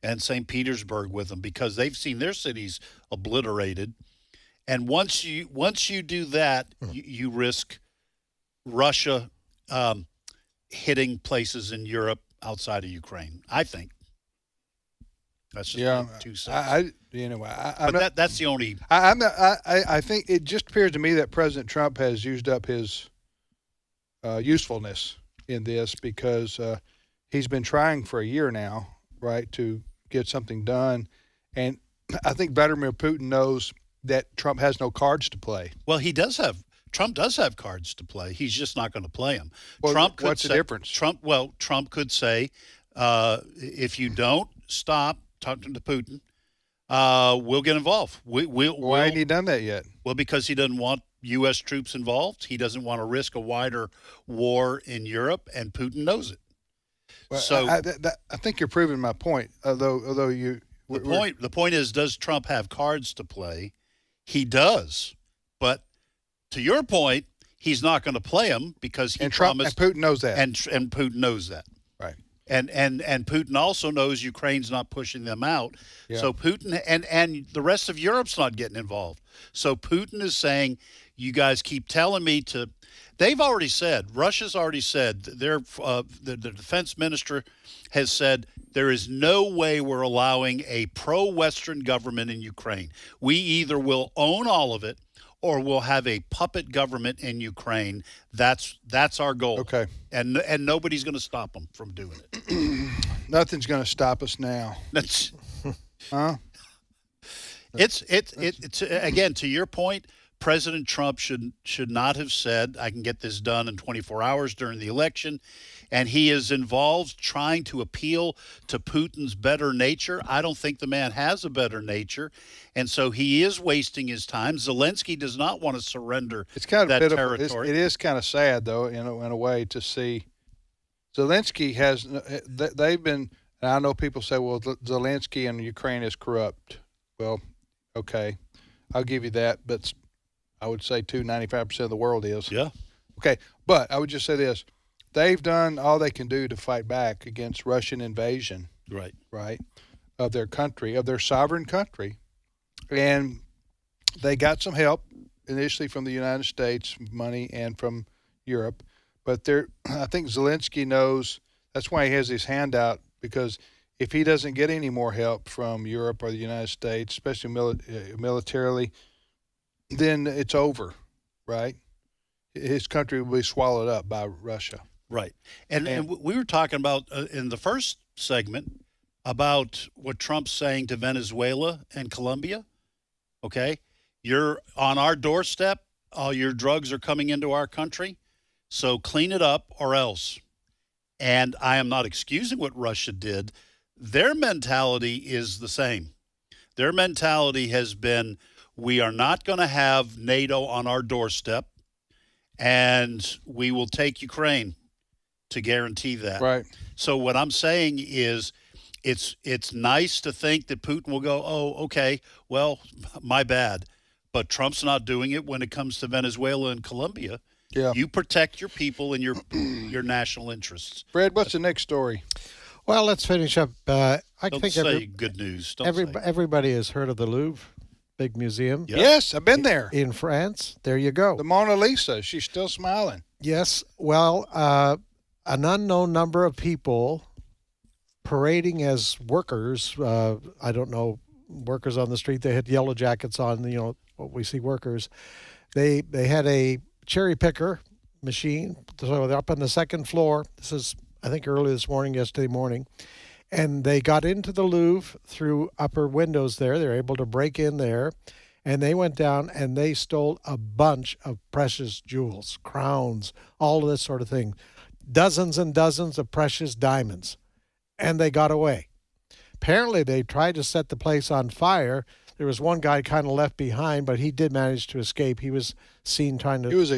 and St. Petersburg with them, because they've seen their cities obliterated. And once you do that, you risk Russia hitting places in Europe outside of Ukraine, I think. That's just my 2 cents. That's the only. I think it just appears to me that President Trump has used up his usefulness in this, because he's been trying for a year now, right, to get something done, and I think Vladimir Putin knows that Trump has no cards to play. Well, Trump does have cards to play. He's just not going to play them. Well, what's the difference? Trump could say, if you don't stop talking to Putin, we'll get involved. Why hasn't he done that yet? Well, because he doesn't want U.S. troops involved. He doesn't want to risk a wider war in Europe, and Putin knows it. Well, so I think you're proving my point. Although you, the point is, does Trump have cards to play? He does, but to your point, he's not going to play them because he promised. And Putin knows that. And Putin knows that. Right. And Putin also knows Ukraine's not pushing them out. Yeah. So Putin and the rest of Europe's not getting involved. So Putin is saying, you guys keep telling me to. They've already said, Russia's already said, the defense minister has said, there is no way we're allowing a pro-Western government in Ukraine. We either will own all of it, or we'll have a puppet government in Ukraine. That's our goal. Okay. And nobody's going to stop them from doing it. Nothing's going to stop us now. That's huh? It's again, to your point, President Trump should not have said, I can get this done in 24 hours during the election. And he is involved trying to appeal to Putin's better nature. I don't think the man has a better nature. And so he is wasting his time. Zelensky does not want to surrender that territory. It is kind of sad, though, in a way, to see Zelensky has – they've been – and I know people say, well, Zelensky and Ukraine is corrupt. Well, okay, I'll give you that. But I would say, 95% of the world is. Yeah. Okay, but I would just say this. They've done all they can do to fight back against Russian invasion. Right. Of their country, of their sovereign country. And they got some help initially from the United States, money, and from Europe. But I think Zelensky knows that's why he has his hand out, because if he doesn't get any more help from Europe or the United States, especially militarily, then it's over, right? his country will be swallowed up by Russia. Right. And we were talking about in the first segment about what Trump's saying to Venezuela and Colombia. Okay. You're on our doorstep. All your drugs are coming into our country. So clean it up or else. And I am not excusing what Russia did. Their mentality is the same. Their mentality has been, we are not going to have NATO on our doorstep, and we will take Ukraine to guarantee that. Right. So what I'm saying is it's nice to think that Putin will go, oh, okay, well, my bad. But Trump's not doing it when it comes to Venezuela and Colombia. Yeah. You protect your people and your national interests. Fred, what's the next story? Well, let's finish up. I Don't think say good news. everybody has heard of the Louvre, big museum. Yep. Yes, I've been there. In France. There you go. The Mona Lisa. She's still smiling. Yes. Well, an unknown number of people parading as workers. I don't know, workers on the street. They had yellow jackets on, what we see workers. They had a cherry picker machine. So they're up on the second floor. This is, I think, early this morning, yesterday morning. And they got into the Louvre through upper windows there. They're able to break in there. And they went down and they stole a bunch of precious jewels, crowns, all of this sort of thing. Dozens and dozens of precious diamonds. And they got away. Apparently, they tried to set the place on fire. There was one guy kind of left behind, but he did manage to escape. He was seen trying to... He was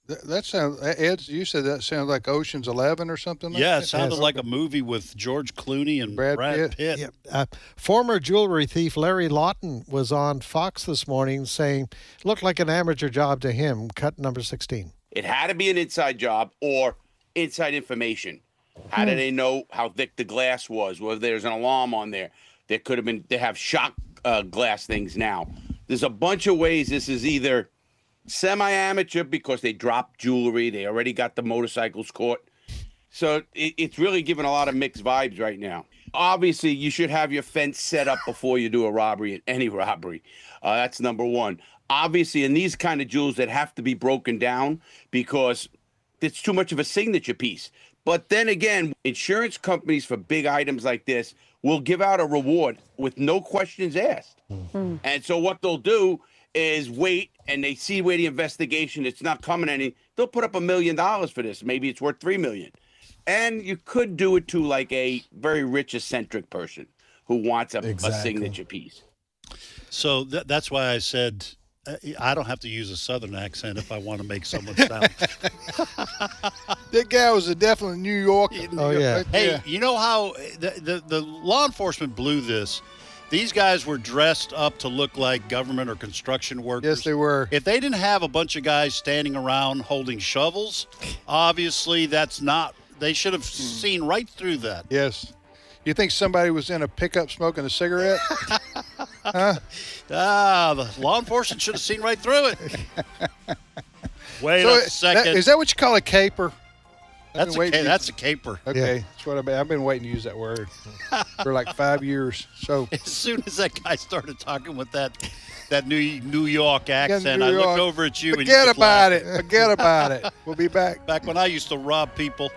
that sounds, Ed, you said that sounded like Ocean's 11 or something like that? Yeah, it sounded like a movie with George Clooney and Brad Pitt. Yeah. Former jewelry thief Larry Lawton was on Fox this morning saying, looked like an amateur job to him, cut number 16. It had to be an inside job or inside information. How did they know how thick the glass was? Well, there's an alarm on there. There could have been, they have shock glass things now. There's a bunch of ways this is either semi-amateur because they dropped jewelry. They already got the motorcycles caught. So it's really giving a lot of mixed vibes right now. Obviously, you should have your fence set up before you do a robbery, any robbery. That's number one. Obviously, in these kind of jewels that have to be broken down because it's too much of a signature piece. But then again, insurance companies for big items like this will give out a reward with no questions asked. Mm-hmm. And so what they'll do is wait, and they see where the investigation, it's not coming any, they'll put up $1 million for this. Maybe it's worth $3 million. And you could do it to like a very rich, eccentric person who wants a signature piece. So that's why I said I don't have to use a Southern accent if I want to make someone sound. That guy was definitely New York. Oh, yeah. Hey, you know how the law enforcement blew this? These guys were dressed up to look like government or construction workers. Yes, they were. If they didn't have a bunch of guys standing around holding shovels, obviously that's not, they should have seen right through that. Yes. You think somebody was in a pickup smoking a cigarette? Huh? The law enforcement should have seen right through it. Wait a second. Is that what you call a caper? That's a caper. Okay, yeah. That's what I've been waiting to use that word for like 5 years. So as soon as that guy started talking with that New York accent, I looked over at you. Forget about it. Forget about it. We'll be back. Back when I used to rob people.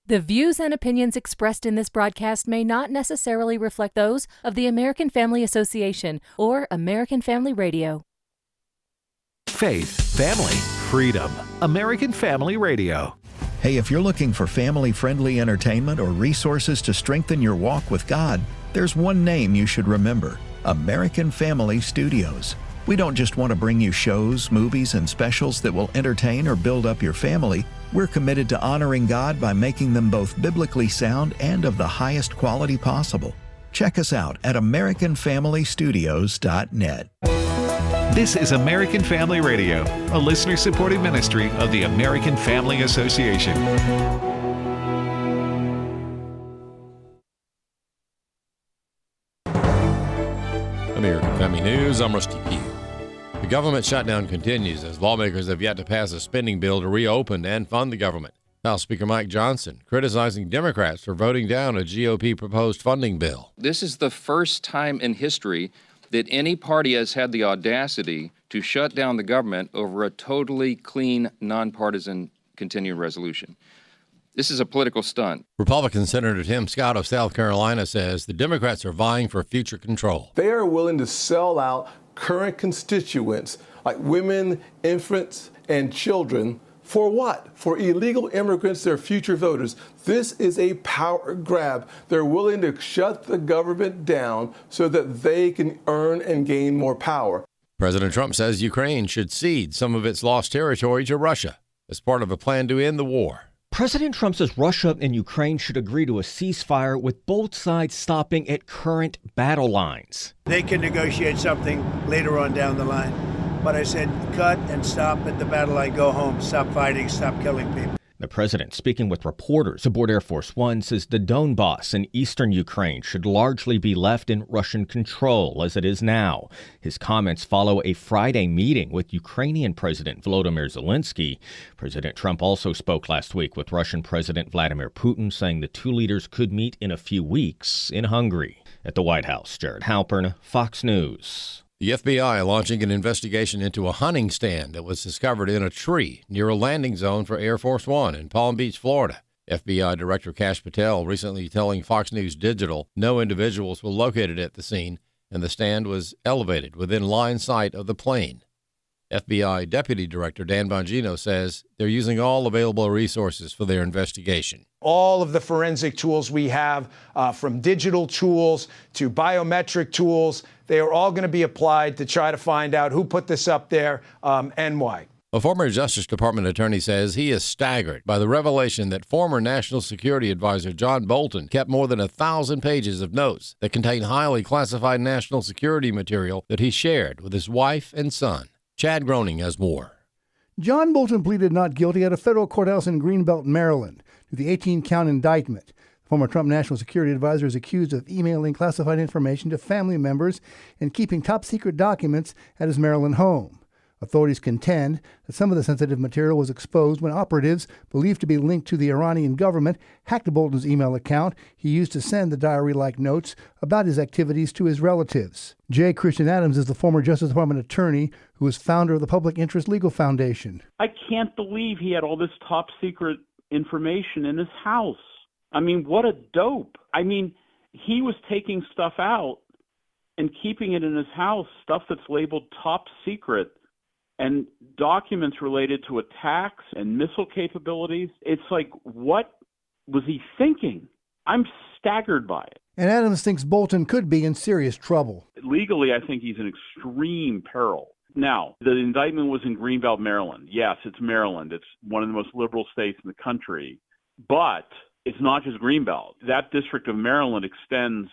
The views and opinions expressed in this broadcast may not necessarily reflect those of the American Family Association or American Family Radio. Faith, family, freedom. American Family Radio. Hey, if you're looking for family-friendly entertainment or resources to strengthen your walk with God, there's one name you should remember: American Family Studios. We don't just want to bring you shows, movies, and specials that will entertain or build up your family. We're committed to honoring God by making them both biblically sound and of the highest quality possible. Check us out at AmericanFamilyStudios.net. This is American Family Radio, a listener-supported ministry of the American Family Association. American Family News, I'm Rusty Pugh. The government shutdown continues as lawmakers have yet to pass a spending bill to reopen and fund the government. House Speaker Mike Johnson criticizing Democrats for voting down a GOP proposed funding bill. This is the first time in history that any party has had the audacity to shut down the government over a totally clean, nonpartisan continuing resolution. This is a political stunt. Republican Senator Tim Scott of South Carolina says the Democrats are vying for future control. They are willing to sell out current constituents like women, infants, and children. For what? For illegal immigrants, their future voters. This is a power grab. They're willing to shut the government down so that they can earn and gain more power. President Trump says Ukraine should cede some of its lost territory to Russia as part of a plan to end the war. President Trump says Russia and Ukraine should agree to a ceasefire with both sides stopping at current battle lines. They can negotiate something later on down the line. But I said, cut and stop at the battle line, go home, stop fighting, stop killing people. The president, speaking with reporters aboard Air Force One, says the Donbass in eastern Ukraine should largely be left in Russian control as it is now. His comments follow a Friday meeting with Ukrainian President Volodymyr Zelensky. President Trump also spoke last week with Russian President Vladimir Putin, saying the two leaders could meet in a few weeks in Hungary. At the White House, Jared Halpern, Fox News. The FBI launching an investigation into a hunting stand that was discovered in a tree near a landing zone for Air Force One in Palm Beach, Florida. FBI Director Kash Patel recently telling Fox News Digital no individuals were located at the scene and the stand was elevated within line sight of the plane. FBI Deputy Director Dan Bongino says they're using all available resources for their investigation. All of the forensic tools we have, from digital tools to biometric tools, they are all going to be applied to try to find out who put this up there and why. A former Justice Department attorney says he is staggered by the revelation that former National Security Advisor John Bolton kept more than 1,000 pages of notes that contain highly classified national security material that he shared with his wife and son. Chad Groening has more. John Bolton pleaded not guilty at a federal courthouse in Greenbelt, Maryland, to the 18-count indictment. The former Trump National Security Advisor is accused of emailing classified information to family members and keeping top-secret documents at his Maryland home. Authorities contend that some of the sensitive material was exposed when operatives, believed to be linked to the Iranian government, hacked Bolton's email account he used to send the diary-like notes about his activities to his relatives. J. Christian Adams is the former Justice Department attorney who is founder of the Public Interest Legal Foundation. I can't believe he had all this top-secret information in his house. I mean, what a dope. I mean, he was taking stuff out and keeping it in his house, stuff that's labeled top secret, and documents related to attacks and missile capabilities. It's like, what was he thinking? I'm staggered by it. And Adams thinks Bolton could be in serious trouble. Legally, I think he's in extreme peril. Now, the indictment was in Greenbelt, Maryland. Yes, it's Maryland. It's one of the most liberal states in the country. But it's not just Greenbelt. That district of Maryland extends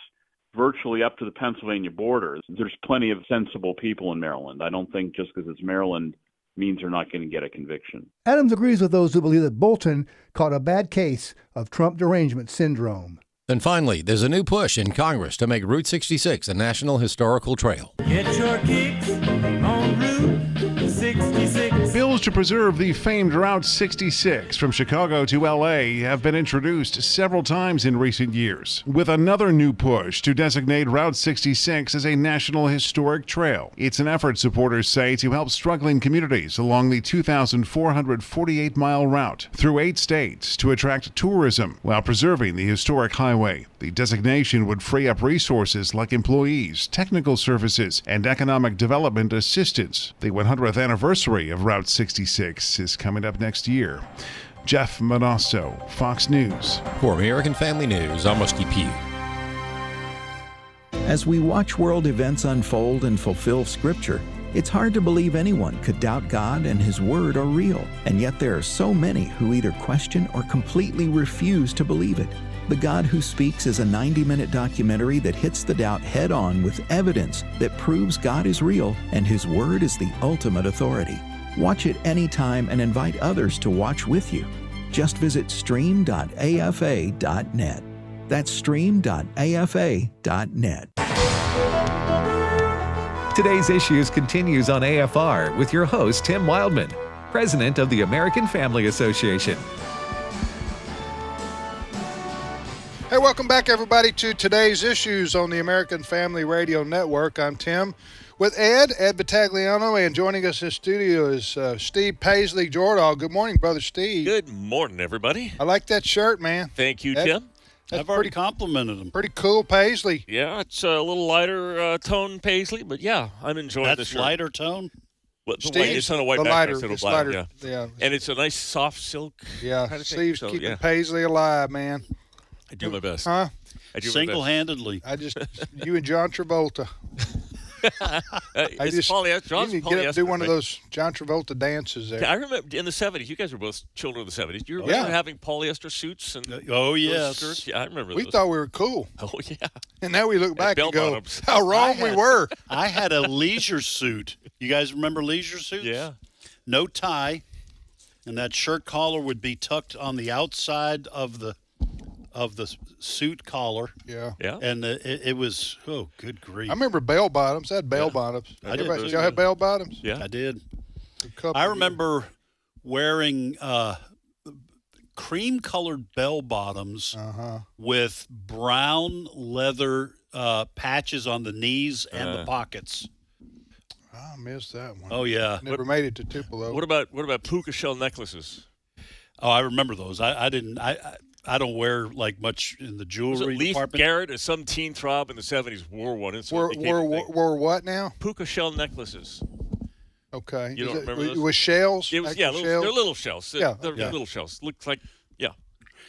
virtually up to the Pennsylvania border. There's plenty of sensible people in Maryland. I don't think just because it's Maryland means they're not going to get a conviction. Adams agrees with those who believe that Bolton caught a bad case of Trump derangement syndrome. And finally, there's a new push in Congress to make Route 66 a National Historical Trail. Get your kicks on Route 66. Bills to preserve the famed Route 66 from Chicago to L.A. have been introduced several times in recent years, with another new push to designate Route 66 as a National Historic Trail. It's an effort, supporters say, to help struggling communities along the 2,448-mile route through 8 states to attract tourism while preserving the historic highway. The designation would free up resources like employees, technical services, and economic development assistance. The 100th anniversary of Route 66 is coming up next year. Jeff Manasso, Fox News. For American Family News, I'm Rusty Pugh. As we watch world events unfold and fulfill Scripture, it's hard to believe anyone could doubt God and His Word are real. And yet there are so many who either question or completely refuse to believe it. The God Who Speaks is a 90-minute documentary that hits the doubt head-on with evidence that proves God is real and His Word is the ultimate authority. Watch it anytime and invite others to watch with you. Just visit stream.afa.net. That's stream.afa.net. Today's Issues continues on AFR with your host, Tim Wildmon, president of the American Family Association. welcome back, everybody, to today's issues on the American Family Radio Network. I'm Tim with Ed Battagliano, and joining us in studio is Steve Paisley Jordahl. Good morning, Brother Steve. Good morning, everybody. I like that shirt, man. Thank you, Tim. I've already complimented him. Pretty cool Paisley. Yeah, it's a little lighter tone Paisley, but yeah, I'm enjoying the That's shirt. lighter tone? It's on a white the background. lighter, so it's black, lighter, yeah. And it's a nice soft silk. Yeah, kind of thing. Steve's So, keeping yeah. Paisley alive, man. I do my best. Huh? I do Single-handedly. You and John Travolta. John's you need to get up and polyester, do one of right? those John Travolta dances there. I remember in the 70s, you guys were both children of the 70s. Do you remember having polyester suits? And Oh, those yes. skirts? Yeah, I remember We those. thought we were cool. Oh, yeah. And now we look back and go, bell-bottoms. how wrong we were. I had a leisure suit. You guys remember leisure suits? Yeah. No tie, and that shirt collar would be tucked on the outside of the suit collar. Yeah. Yeah. And it was, oh, good grief. I remember bell bottoms. I had bell bottoms. I did. Everybody, y'all have bell bottoms? Yeah. I did. couple I years. remember wearing cream-colored bell bottoms with brown leather patches on the knees and the pockets. I missed that one. Oh, yeah. Never made it to Tupelo. What about puka shell necklaces? Oh, I remember those. I didn't. I don't wear like much in the Was it jewelry Leif department. Garrett or some teen throb in the 70s wore one? And so it became a thing. Were what now? Puka shell necklaces. Okay. You don't remember those? With shells? It was, Actual they're shells? little shells. Yeah. They're Yeah. little shells. Looks like, yeah.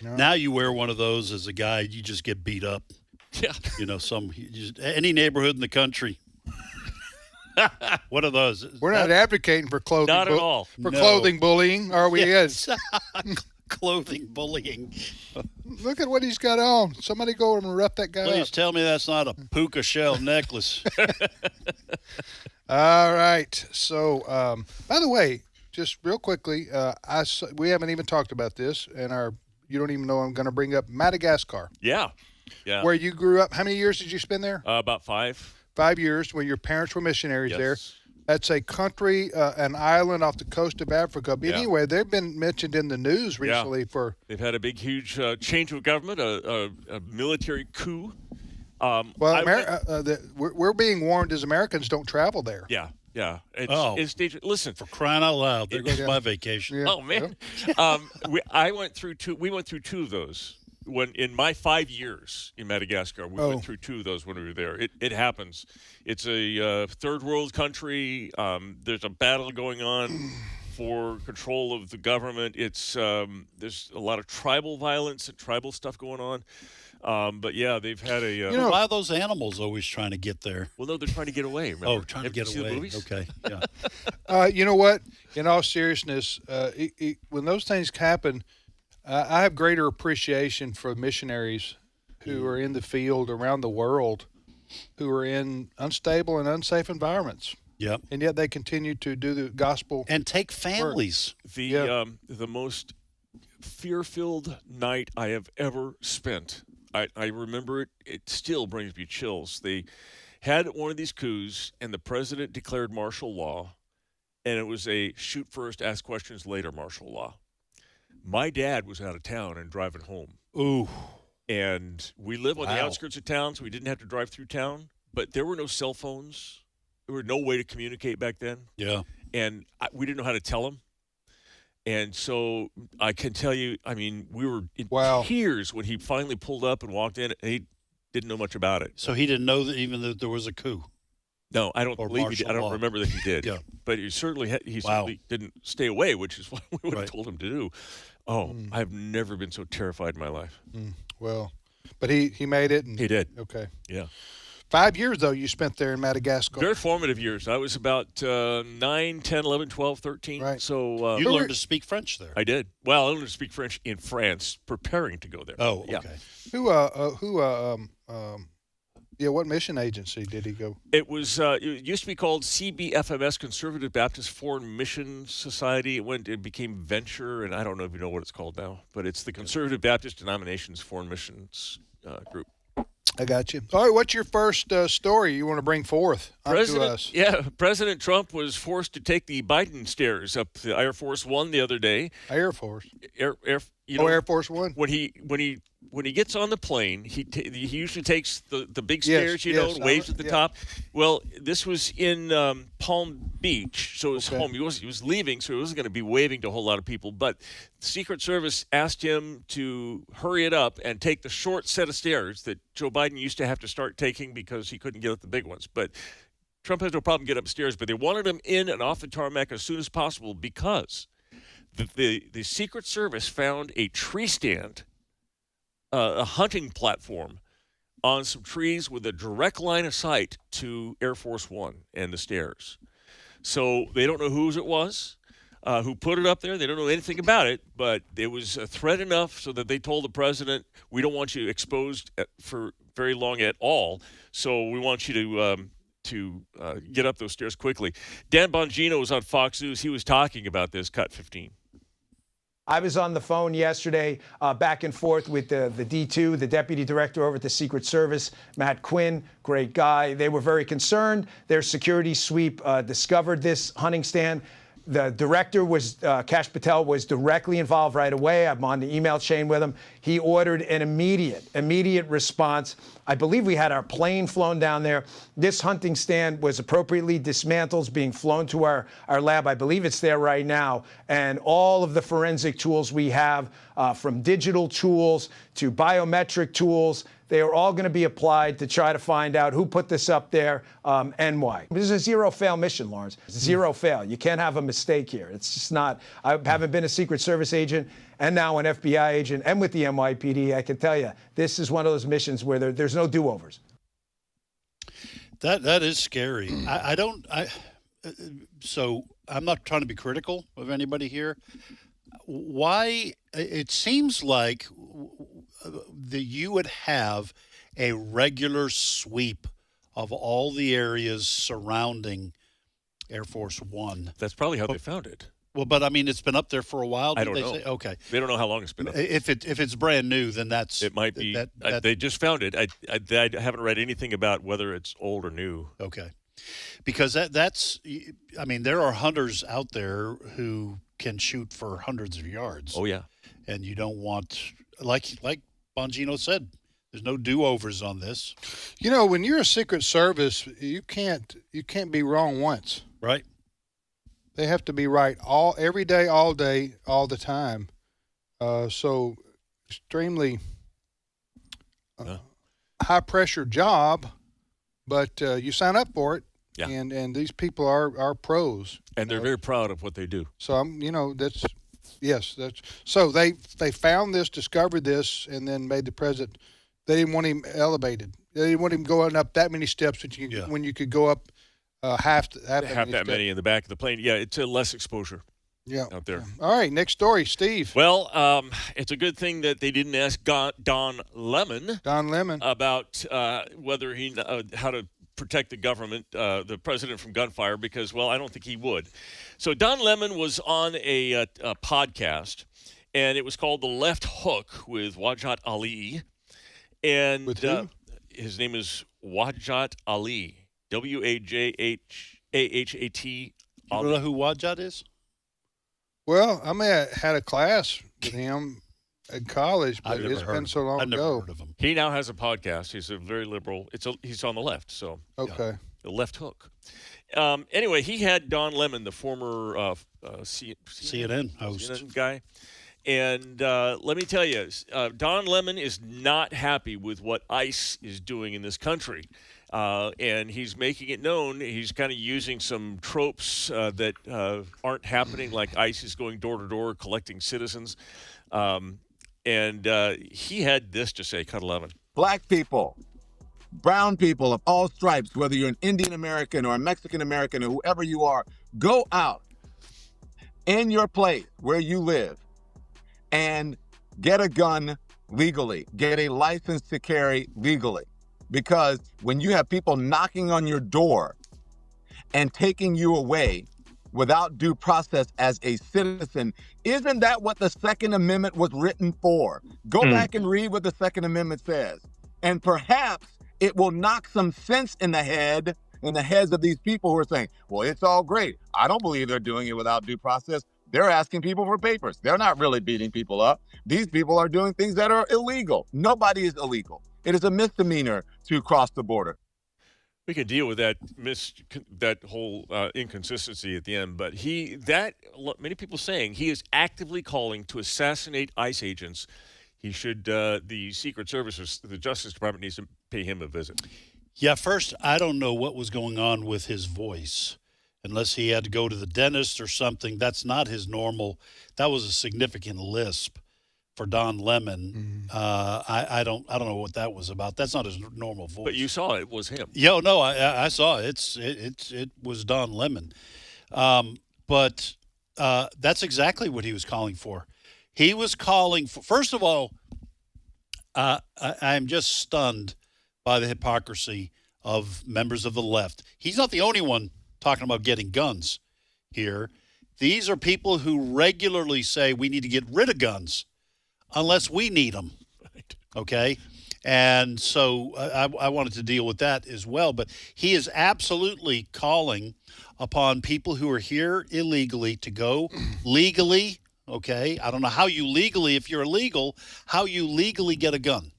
Now you wear one of those as a guy, you just get beat up. Yeah. You know, any neighborhood in the country. What are those? We're not advocating for clothing. Not at all. For No. clothing bullying, are we? Yes. Clothing bullying. Look at what he's got on. Somebody go and rough that guy Please up. tell me that's not a puka shell necklace. All right. So, by the way, just real quickly, we haven't even talked about this, and you don't even know I'm going to bring up Madagascar. Yeah. Yeah. Where you grew up. How many years did you spend there? About 5. 5 years, when your parents were missionaries Yes. there. That's a country, an island off the coast of Africa. But Yeah. anyway, they've been mentioned in the news recently for. They've had a big, huge change of government, a military coup. Well, we're being warned as Americans don't travel there. Yeah, yeah. It's dangerous. Listen, for crying out loud, there goes my vacation. Yeah. Oh man, we went through 2 of those. When in my 5 years in Madagascar, we went through 2 of those when we were there. It happens. It's a third world country. There's a battle going on for control of the government. It's there's a lot of tribal violence and tribal stuff going on. But yeah, they've had a. Why are those animals always trying to get there? Well, no, they're trying to get away. Remember? Oh, trying to Have you get seen the away. movies? Okay, yeah. You know what? In all seriousness, when those things happen, I have greater appreciation for missionaries who are in the field around the world, who are in unstable and unsafe environments. Yep. And yet they continue to do the gospel and take families. The most fear-filled night I have ever spent. I remember it. It still brings me chills. They had one of these coups, and the president declared martial law, and it was a shoot first, ask questions later martial law. My dad was out of town and driving home. Ooh. And we live on the Wow. outskirts of town, so we didn't have to drive through town. But there were no cell phones. There were no way to communicate back then. Yeah. And we didn't know how to tell him. And so I can tell you, I mean, we were in tears when he finally pulled up and walked in. And he didn't know much about it. So he didn't know that there was a coup. No, I don't Or believe he did. I martial don't law. remember that he did. Yeah. But he certainly certainly didn't stay away, which is what we would have told him to do. Oh, I've never been so terrified in my life. Well, but he made it. And, He did. Okay. Yeah. 5 years, though, you spent there in Madagascar. Very formative years. I was about 9, 10, 11, 12, 13. Right. So You learned to speak French there. I did. Well, I learned to speak French in France, preparing to go there. Oh, yeah. okay. What mission agency did he go? It was. It used to be called CBFMS, Conservative Baptist Foreign Mission Society. It became Venture, and I don't know if you know what it's called now, but it's the Conservative Baptist Denominations Foreign Missions Group. I got you. All right, what's your first story you want to bring forth to us? President Trump was forced to take the Biden stairs up the Air Force One the other day. Air Force. Air Force One. When he when he gets on the plane, he usually takes the big stairs, and waves at the top. Well, this was in Palm Beach, so it was home. He was leaving, so he wasn't going to be waving to a whole lot of people. But the Secret Service asked him to hurry it up and take the short set of stairs that Joe Biden used to have to start taking because he couldn't get up the big ones. But Trump has no problem getting upstairs, but they wanted him in and off the tarmac as soon as possible because the Secret Service found a tree stand, a hunting platform on some trees with a direct line of sight to Air Force One and the stairs. So they don't know whose it was, who put it up there. They don't know anything about it, but it was a threat enough so that they told the president, we don't want you exposed for very long at all, so we want you to get up those stairs quickly. Dan Bongino was on Fox News. He was talking about this, Cut 15. I was on the phone yesterday back and forth with the D2, the deputy director over at the Secret Service, Matt Quinn, great guy. They were very concerned. Their security sweep discovered this hunting stand. The director was, Kash Patel, was directly involved right away. I'm on the email chain with him. He ordered an immediate response. I believe we had our plane flown down there. This hunting stand was appropriately dismantled, being flown to our lab. I believe it's there right now. And all of the forensic tools we have, from digital tools to biometric tools, they are all going to be applied to try to find out who put this up there and why. This is a zero-fail mission, Lawrence. Zero fail. You can't have a mistake here. It's just not. I haven't been a Secret Service agent and now an FBI agent and with the NYPD. I can tell you, this is one of those missions where there's no do-overs. That is scary. So I'm not trying to be critical of anybody here. Why? It seems like that you would have a regular sweep of all the areas surrounding Air Force One. That's probably how they found it. Well, but I mean, it's been up there for a while. I don't know. Okay. They don't know how long it's been up there. If it's brand new, then it might be. They just found it. I haven't read anything about whether it's old or new. Okay. Because that's. I mean, there are hunters out there who can shoot for hundreds of yards. Oh yeah. And you don't want, like Bongino said, there's no do-overs on this. You know, when you're a Secret Service, you can't be wrong once. Right. They have to be right every day, all day, all the time. So extremely high-pressure job, but you sign up for it. Yeah. And these people are pros. And they're very proud of what they do. So so they found this, discovered this, and then made the president. They didn't want him elevated. They didn't want him going up that many steps when you could go up half that many in the back of the plane. Yeah, it's a less exposure. Yeah, out there. All right, next story, Steve. Well, it's a good thing that they didn't ask Don Lemon. About whether he how to protect the government, the president, from gunfire, because, well, I don't think he would. So Don Lemon was on a podcast, and it was called The Left Hook with Wajat Ali. And with who? His name is Wajat Ali, Wajhat. You don't know who Wajat is? Well, I may have had a class with him in college, but it's been so long ago. I've never heard of him. He now has a podcast. He's a very liberal. He's on the left, so okay. The Left Hook. Anyway, he had Don Lemon, the former CNN host CNN guy, and let me tell you, Don Lemon is not happy with what ICE is doing in this country. And he's making it known. He's kind of using some tropes that aren't happening, like ICE is going door to door collecting citizens. And he had this to say, Cut 11. Black people, brown people of all stripes, whether you're an Indian American or a Mexican American or whoever you are, go out in your place where you live and get a gun legally, get a license to carry legally. Because when you have people knocking on your door and taking you away without due process as a citizen, isn't that what the Second Amendment was written for? Go back and read what the Second Amendment says. And perhaps it will knock some sense in the heads of these people who are saying, well, it's all great. I don't believe they're doing it without due process. They're asking people for papers. They're not really beating people up. These people are doing things that are illegal. Nobody is illegal. It is a misdemeanor to cross the border. We can deal with that whole inconsistency at the end, but many people saying he is actively calling to assassinate ICE agents. He should, the Secret Service, the Justice Department needs to pay him a visit. Yeah, first, I don't know what was going on with his voice, unless he had to go to the dentist or something. That's not his normal. That was a significant lisp for Don Lemon. I don't know what that was about. That's not his normal voice. But you saw it was him. Yeah, no, I saw it. It was Don Lemon. But that's exactly what he was calling for. He was calling for, first of all, I'm just stunned by the hypocrisy of members of the left. He's not the only one talking about getting guns here. These are people who regularly say we need to get rid of guns unless we need them. Right. Okay? And so I wanted to deal with that as well. But he is absolutely calling upon people who are here illegally to go legally. Okay, I don't know how you legally, if you're illegal, how you legally get a gun.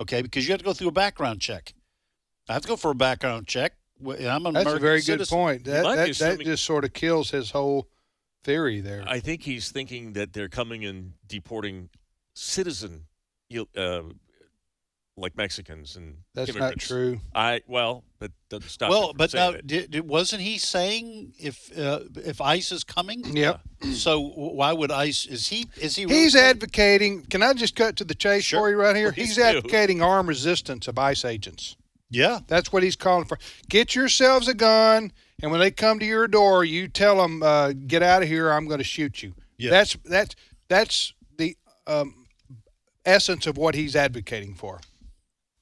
Okay, because you have to go through a background check. I have to go for a background check. I'm an That's American a very citizen. good point. That just sort of kills his whole theory there. I think he's thinking that they're coming and deporting citizen, like Mexicans and that's immigrants. not true. That doesn't stop. Well, but now, it. wasn't he saying if ICE is coming? Yep. So why would ICE? Is he? He's advocating. Can I just cut to the chase for you right here? He's advocating armed resistance of ICE agents. Yeah, that's what he's calling for. Get yourselves a gun, and when they come to your door, you tell them, "Get out of here! I'm going to shoot you." Yeah. That's the essence of what he's advocating for.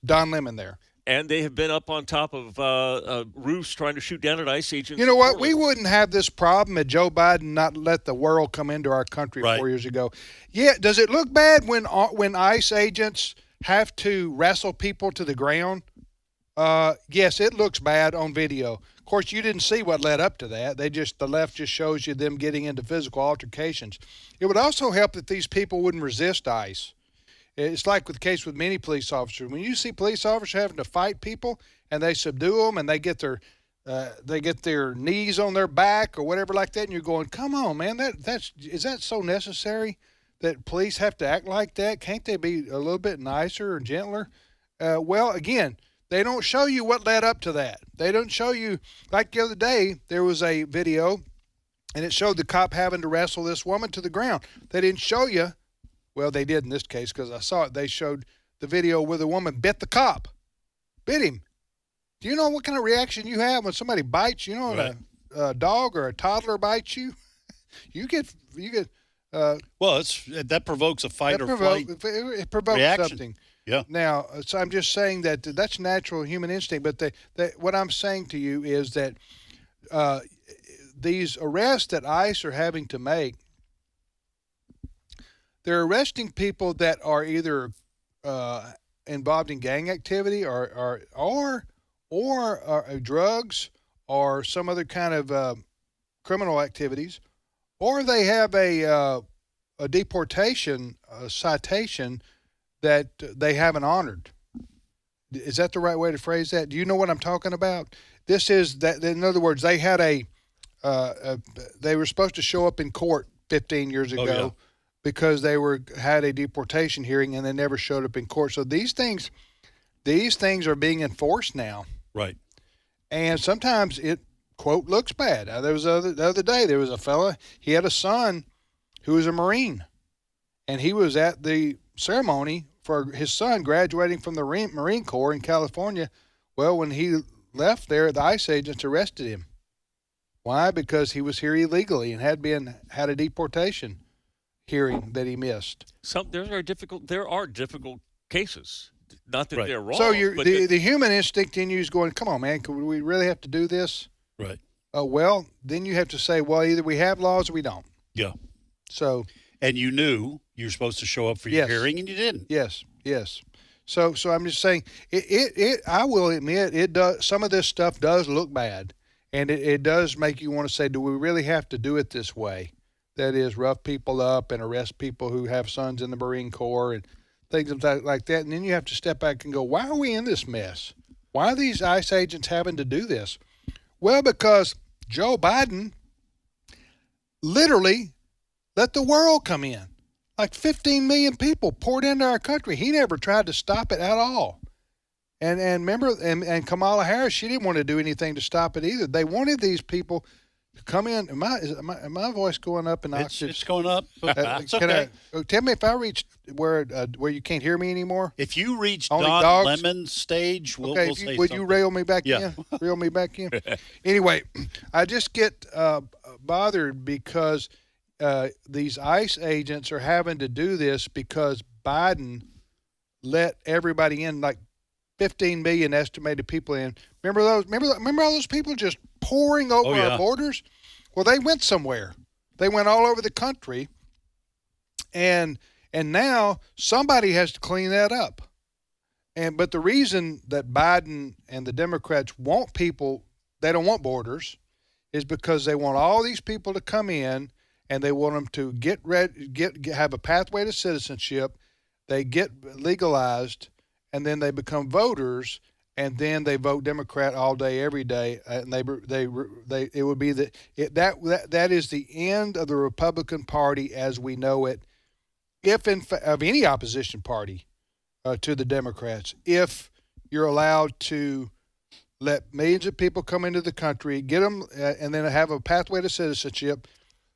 Don Lemon there. And they have been up on top of roofs trying to shoot down at ICE agents. You know what? We wouldn't have this problem had Joe Biden not let the world come into our country 4 years ago. Yeah, does it look bad when ICE agents have to wrestle people to the ground? Yes, it looks bad on video. Of course, you didn't see what led up to that. The left just shows you them getting into physical altercations. It would also help that these people wouldn't resist ICE. It's like with the case with many police officers. When you see police officers having to fight people and they subdue them and they get their knees on their back or whatever like that, and you're going, come on, man, is that so necessary that police have to act like that? Can't they be a little bit nicer or gentler? Well, again, they don't show you what led up to that. They don't show you, like the other day, there was a video and it showed the cop having to wrestle this woman to the ground. They didn't show you. Well, they did in this case because I saw it. They showed the video where the woman bit the cop. Bit him. Do you know what kind of reaction you have when somebody bites you? You know, right. a dog or a toddler bites you? you get. Well, that provokes a fight or flight. It provokes reaction. something. Yeah. Now, so I'm just saying that's natural human instinct. But what I'm saying to you is that these arrests that ICE are having to make, they're arresting people that are either involved in gang activity or drugs or some other kind of criminal activities, or they have a deportation citation that they haven't honored. Is that the right way to phrase that? Do you know what I'm talking about? This is that. In other words, they had they were supposed to show up in court 15 years ago. Oh, yeah. Because they had a deportation hearing and they never showed up in court. So these things are being enforced now. Right. And sometimes it, quote, looks bad. There was the other day, there was a fella, he had a son who was a Marine. And he was at the ceremony for his son graduating from the Marine Corps in California. Well, when he left there, the ICE agents arrested him. Why? Because he was here illegally and had a deportation hearing that he missed. There are difficult cases. Not that they're wrong. So the human instinct in you is going, come on, man, could we really have to do this? Right. Well, then you have to say, well, either we have laws or we don't. Yeah. So. And you knew you were supposed to show up for your hearing, and you didn't. Yes. So I'm just saying, I will admit, it does. Some of this stuff does look bad, and it does make you want to say, do we really have to do it this way? that is rough people up and arrest people who have sons in the Marine Corps and things like that. And then you have to step back and go, why are we in this mess? Why are these ICE agents having to do this? Well, because Joe Biden literally let the world come in. Like 15 million people poured into our country. He never tried to stop it at all. And remember, and Kamala Harris, she didn't want to do anything to stop it either. They wanted these people to come in. Am my voice going up in octaves? It's going up. It's okay. Tell me if I reach where you can't hear me anymore. If you reach Only Don dogs? Lemon's stage, we'll say something. Would you reel me back in? Reel me back in? Anyway, I just get bothered because these ICE agents are having to do this because Biden let everybody in, like 15 million estimated people in. Remember those? Remember all those people just pouring over our borders? Well, they went somewhere. They went all over the country, and now somebody has to clean that up. But the reason that Biden and the Democrats want people, they don't want borders, is because they want all these people to come in, and they want them to have a pathway to citizenship. They get legalized, and then they become voters, and then they vote Democrat all day, every day, and it would be that is the end of the Republican Party as we know it, of any opposition party to the Democrats. If you're allowed to let millions of people come into the country, get them, and then have a pathway to citizenship.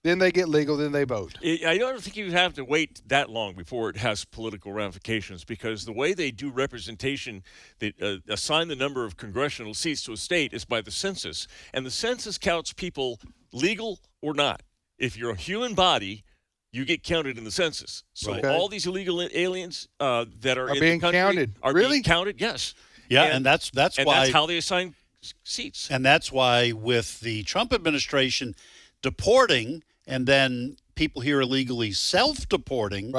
Then they get legal, then they vote. I don't think you have to wait that long before it has political ramifications, because the way they do representation, they assign the number of congressional seats to a state is by the census. And the census counts people legal or not. If you're a human body, you get counted in the census. So all these illegal aliens that are in being the country counted. are being counted, yes. Yeah, and that's why. That's how they assign seats. And that's why with the Trump administration deporting and then people here illegally self-deporting,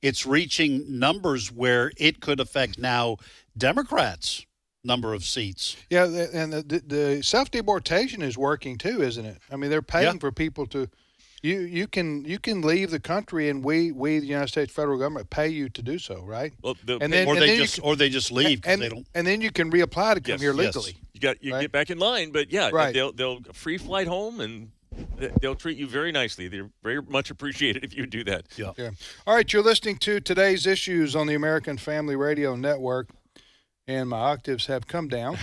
it's reaching numbers where it could affect now Democrats' number of seats. Yeah, and the self-deportation is working too, isn't it? I mean, they're paying for people to. You can leave the country, and we the United States federal government pay you to do so, right? Well, or they just leave because they don't. And then you can reapply to come here legally. You get back in line, but they'll free flight home, and they'll treat you very nicely. They're very much appreciated if you do that. Yeah. All right, you're listening to Today's Issues on the American Family Radio Network, and my octaves have come down.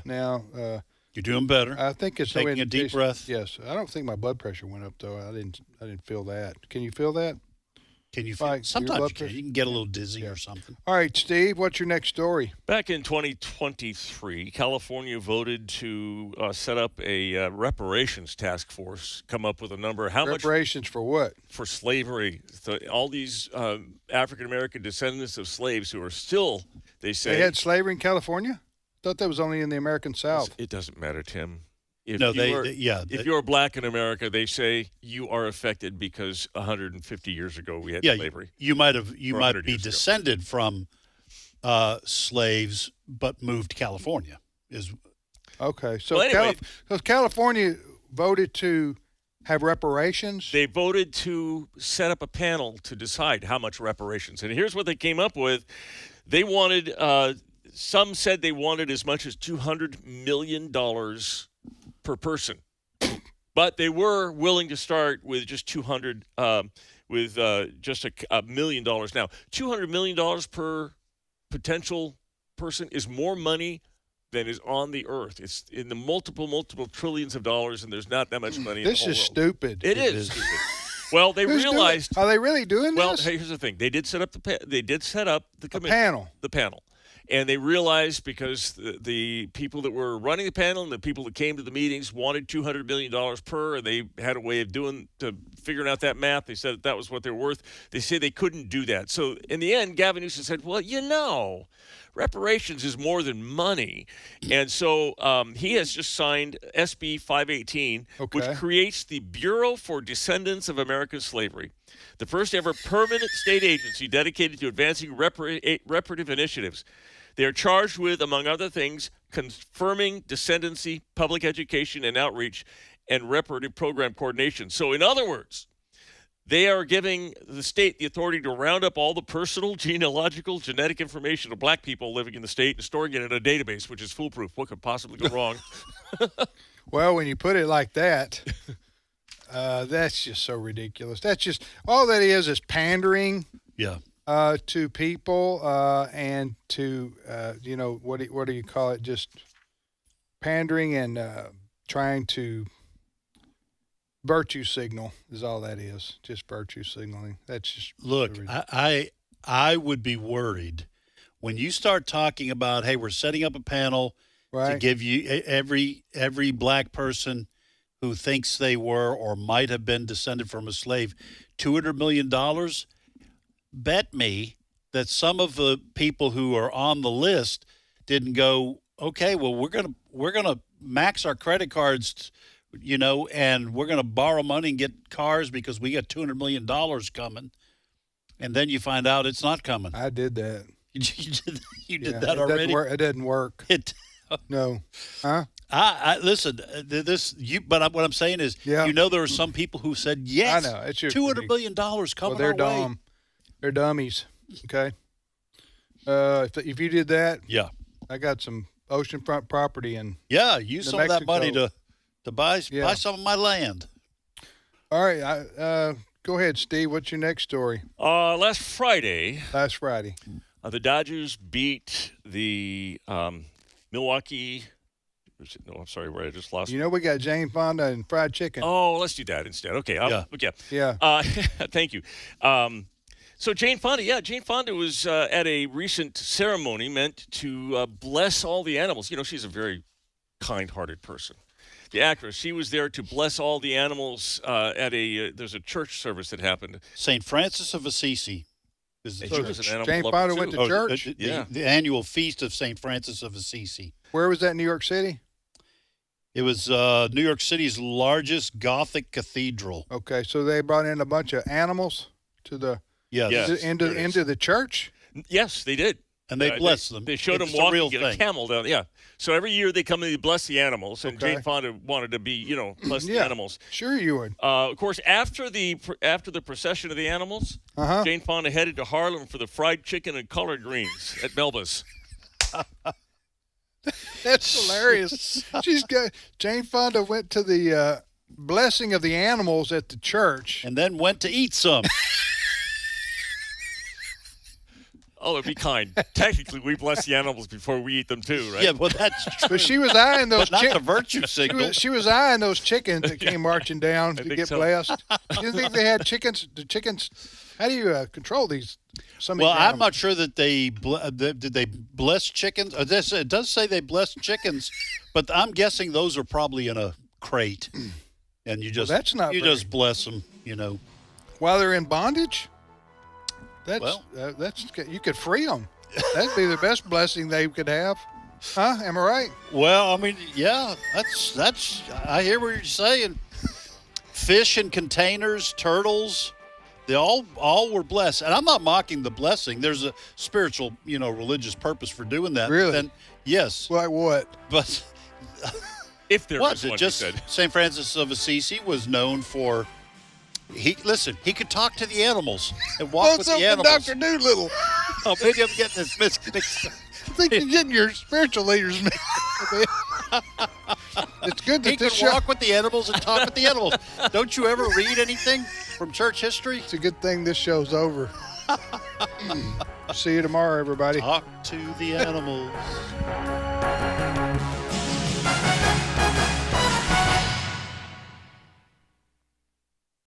Now, you're doing better. I think it's taking a deep breath. Yes, I don't think my blood pressure went up though. I didn't feel that. Can you feel that? Can you feel? Sometimes you can get a little dizzy or something. All right, Steve, what's your next story? Back in 2023, California voted to set up a reparations task force, come up with a number. How much reparations for what? For slavery. So all these African-American descendants of slaves who are still, they say. They had slavery in California? I thought that was only in the American South. It doesn't matter, Tim. If you're black in America, they say you are affected because 150 years ago we had slavery. You might be descended from slaves, but moved to California. Okay. So, anyway, California voted to have reparations? They voted to set up a panel to decide how much reparations. And here's what they came up with. They wanted, some said they wanted as much as $200 million per person, but they were willing to start with just just $1 million. Now, $200 million per potential person is more money than is on the earth. It's in the multiple trillions of dollars, and there's not that much money in the whole world. This is stupid. It is stupid. Well, they realized. Are they really doing this? Well, here's the thing. They did set up the committee, panel. The panel. And they realized because the people that were running the panel and the people that came to the meetings wanted $200 million per, and they had a way of figuring out that math. They said that was what they were worth. They said they couldn't do that. So in the end, Gavin Newsom said, well, reparations is more than money. And so he has just signed SB 518, which creates the Bureau for Descendants of American Slavery, the first ever permanent state agency dedicated to advancing reparative initiatives. They are charged with, among other things, confirming descendancy, public education and outreach, and reparative program coordination. So in other words, They are giving the state the authority to round up all the personal, genealogical, genetic information of black people living in the state and storing it in a database, which is foolproof. What could possibly go wrong? Well, when you put it like that, that's just so ridiculous. That's just all that is pandering. Yeah. To people and to what do you call it? Just pandering and trying to virtue signal is all that is. Just virtue signaling. That's just look. I would be worried when you start talking about, hey, we're setting up a panel to give you every black person who thinks they were or might have been descended from a slave $200 million. Bet me that some of the people who are on the list didn't go, okay, well, we're gonna max our credit cards, and we're gonna borrow money and get cars because we got $200 million coming, and then you find out it's not coming. I did that. You did that already. It didn't work. No. Huh? I listen. But what I'm saying is, there are some people who said yes. I know it's $200 million coming. Well, they're dumb. Way. They're dummies. Okay. If you did that, I got some oceanfront property in. Yeah, use some of that money to buy some of my land. All right. Go ahead, Steve. What's your next story? Last Friday, the Dodgers beat the Milwaukee. No, I'm sorry, where I just lost. We got Jane Fonda and fried chicken. Oh, let's do that instead. Okay. Yeah. Thank you. So Jane Fonda was at a recent ceremony meant to bless all the animals. She's a very kind-hearted person. The actress, she was there to bless all the animals at there's a church service that happened. St. Francis of Assisi. She was an animal Jane lover Fonda too. went to church? The annual feast of St. Francis of Assisi. Where was that, New York City? It was New York City's largest Gothic cathedral. Okay, so they brought in a bunch of animals to the into the church? Yes, they did. And they blessed them. They showed them walking a camel down. Yeah. So every year they come and they bless the animals, and Jane Fonda wanted to be, bless the animals. Sure you would. Of course, after the procession of the animals, Jane Fonda headed to Harlem for the fried chicken and collard greens at Melba's. That's hilarious. Jane Fonda went to the blessing of the animals at the church. And then went to eat some. Oh, be kind. Technically, we bless the animals before we eat them too, right? Yeah, well, that's true. But she was eyeing those chickens. Not the virtue signal. She was eyeing those chickens that came marching down to get blessed. You think they had chickens? The chickens. How do you control these? I'm not sure that did they bless chickens. It does say they blessed chickens, but I'm guessing those are probably in a crate, and you just just bless them, while they're in bondage. That's you could free them. That'd be the best blessing they could have, huh? Am I right? Well, I mean, yeah, that's. I hear what you're saying. Fish in containers, turtles. They all were blessed, and I'm not mocking the blessing. There's a spiritual, religious purpose for doing that. Really? Then, yes. Like what? But if there was one, just St. Francis of Assisi was known for. He could talk to the animals and walk with the animals. Dr. Doolittle. Oh, maybe I'm getting this mixed. I think you're getting your spiritual leaders mixed. It's good that he could walk with the animals and talk with the animals. Don't you ever read anything from church history? It's a good thing this show's over. See you tomorrow, everybody. Talk to the animals.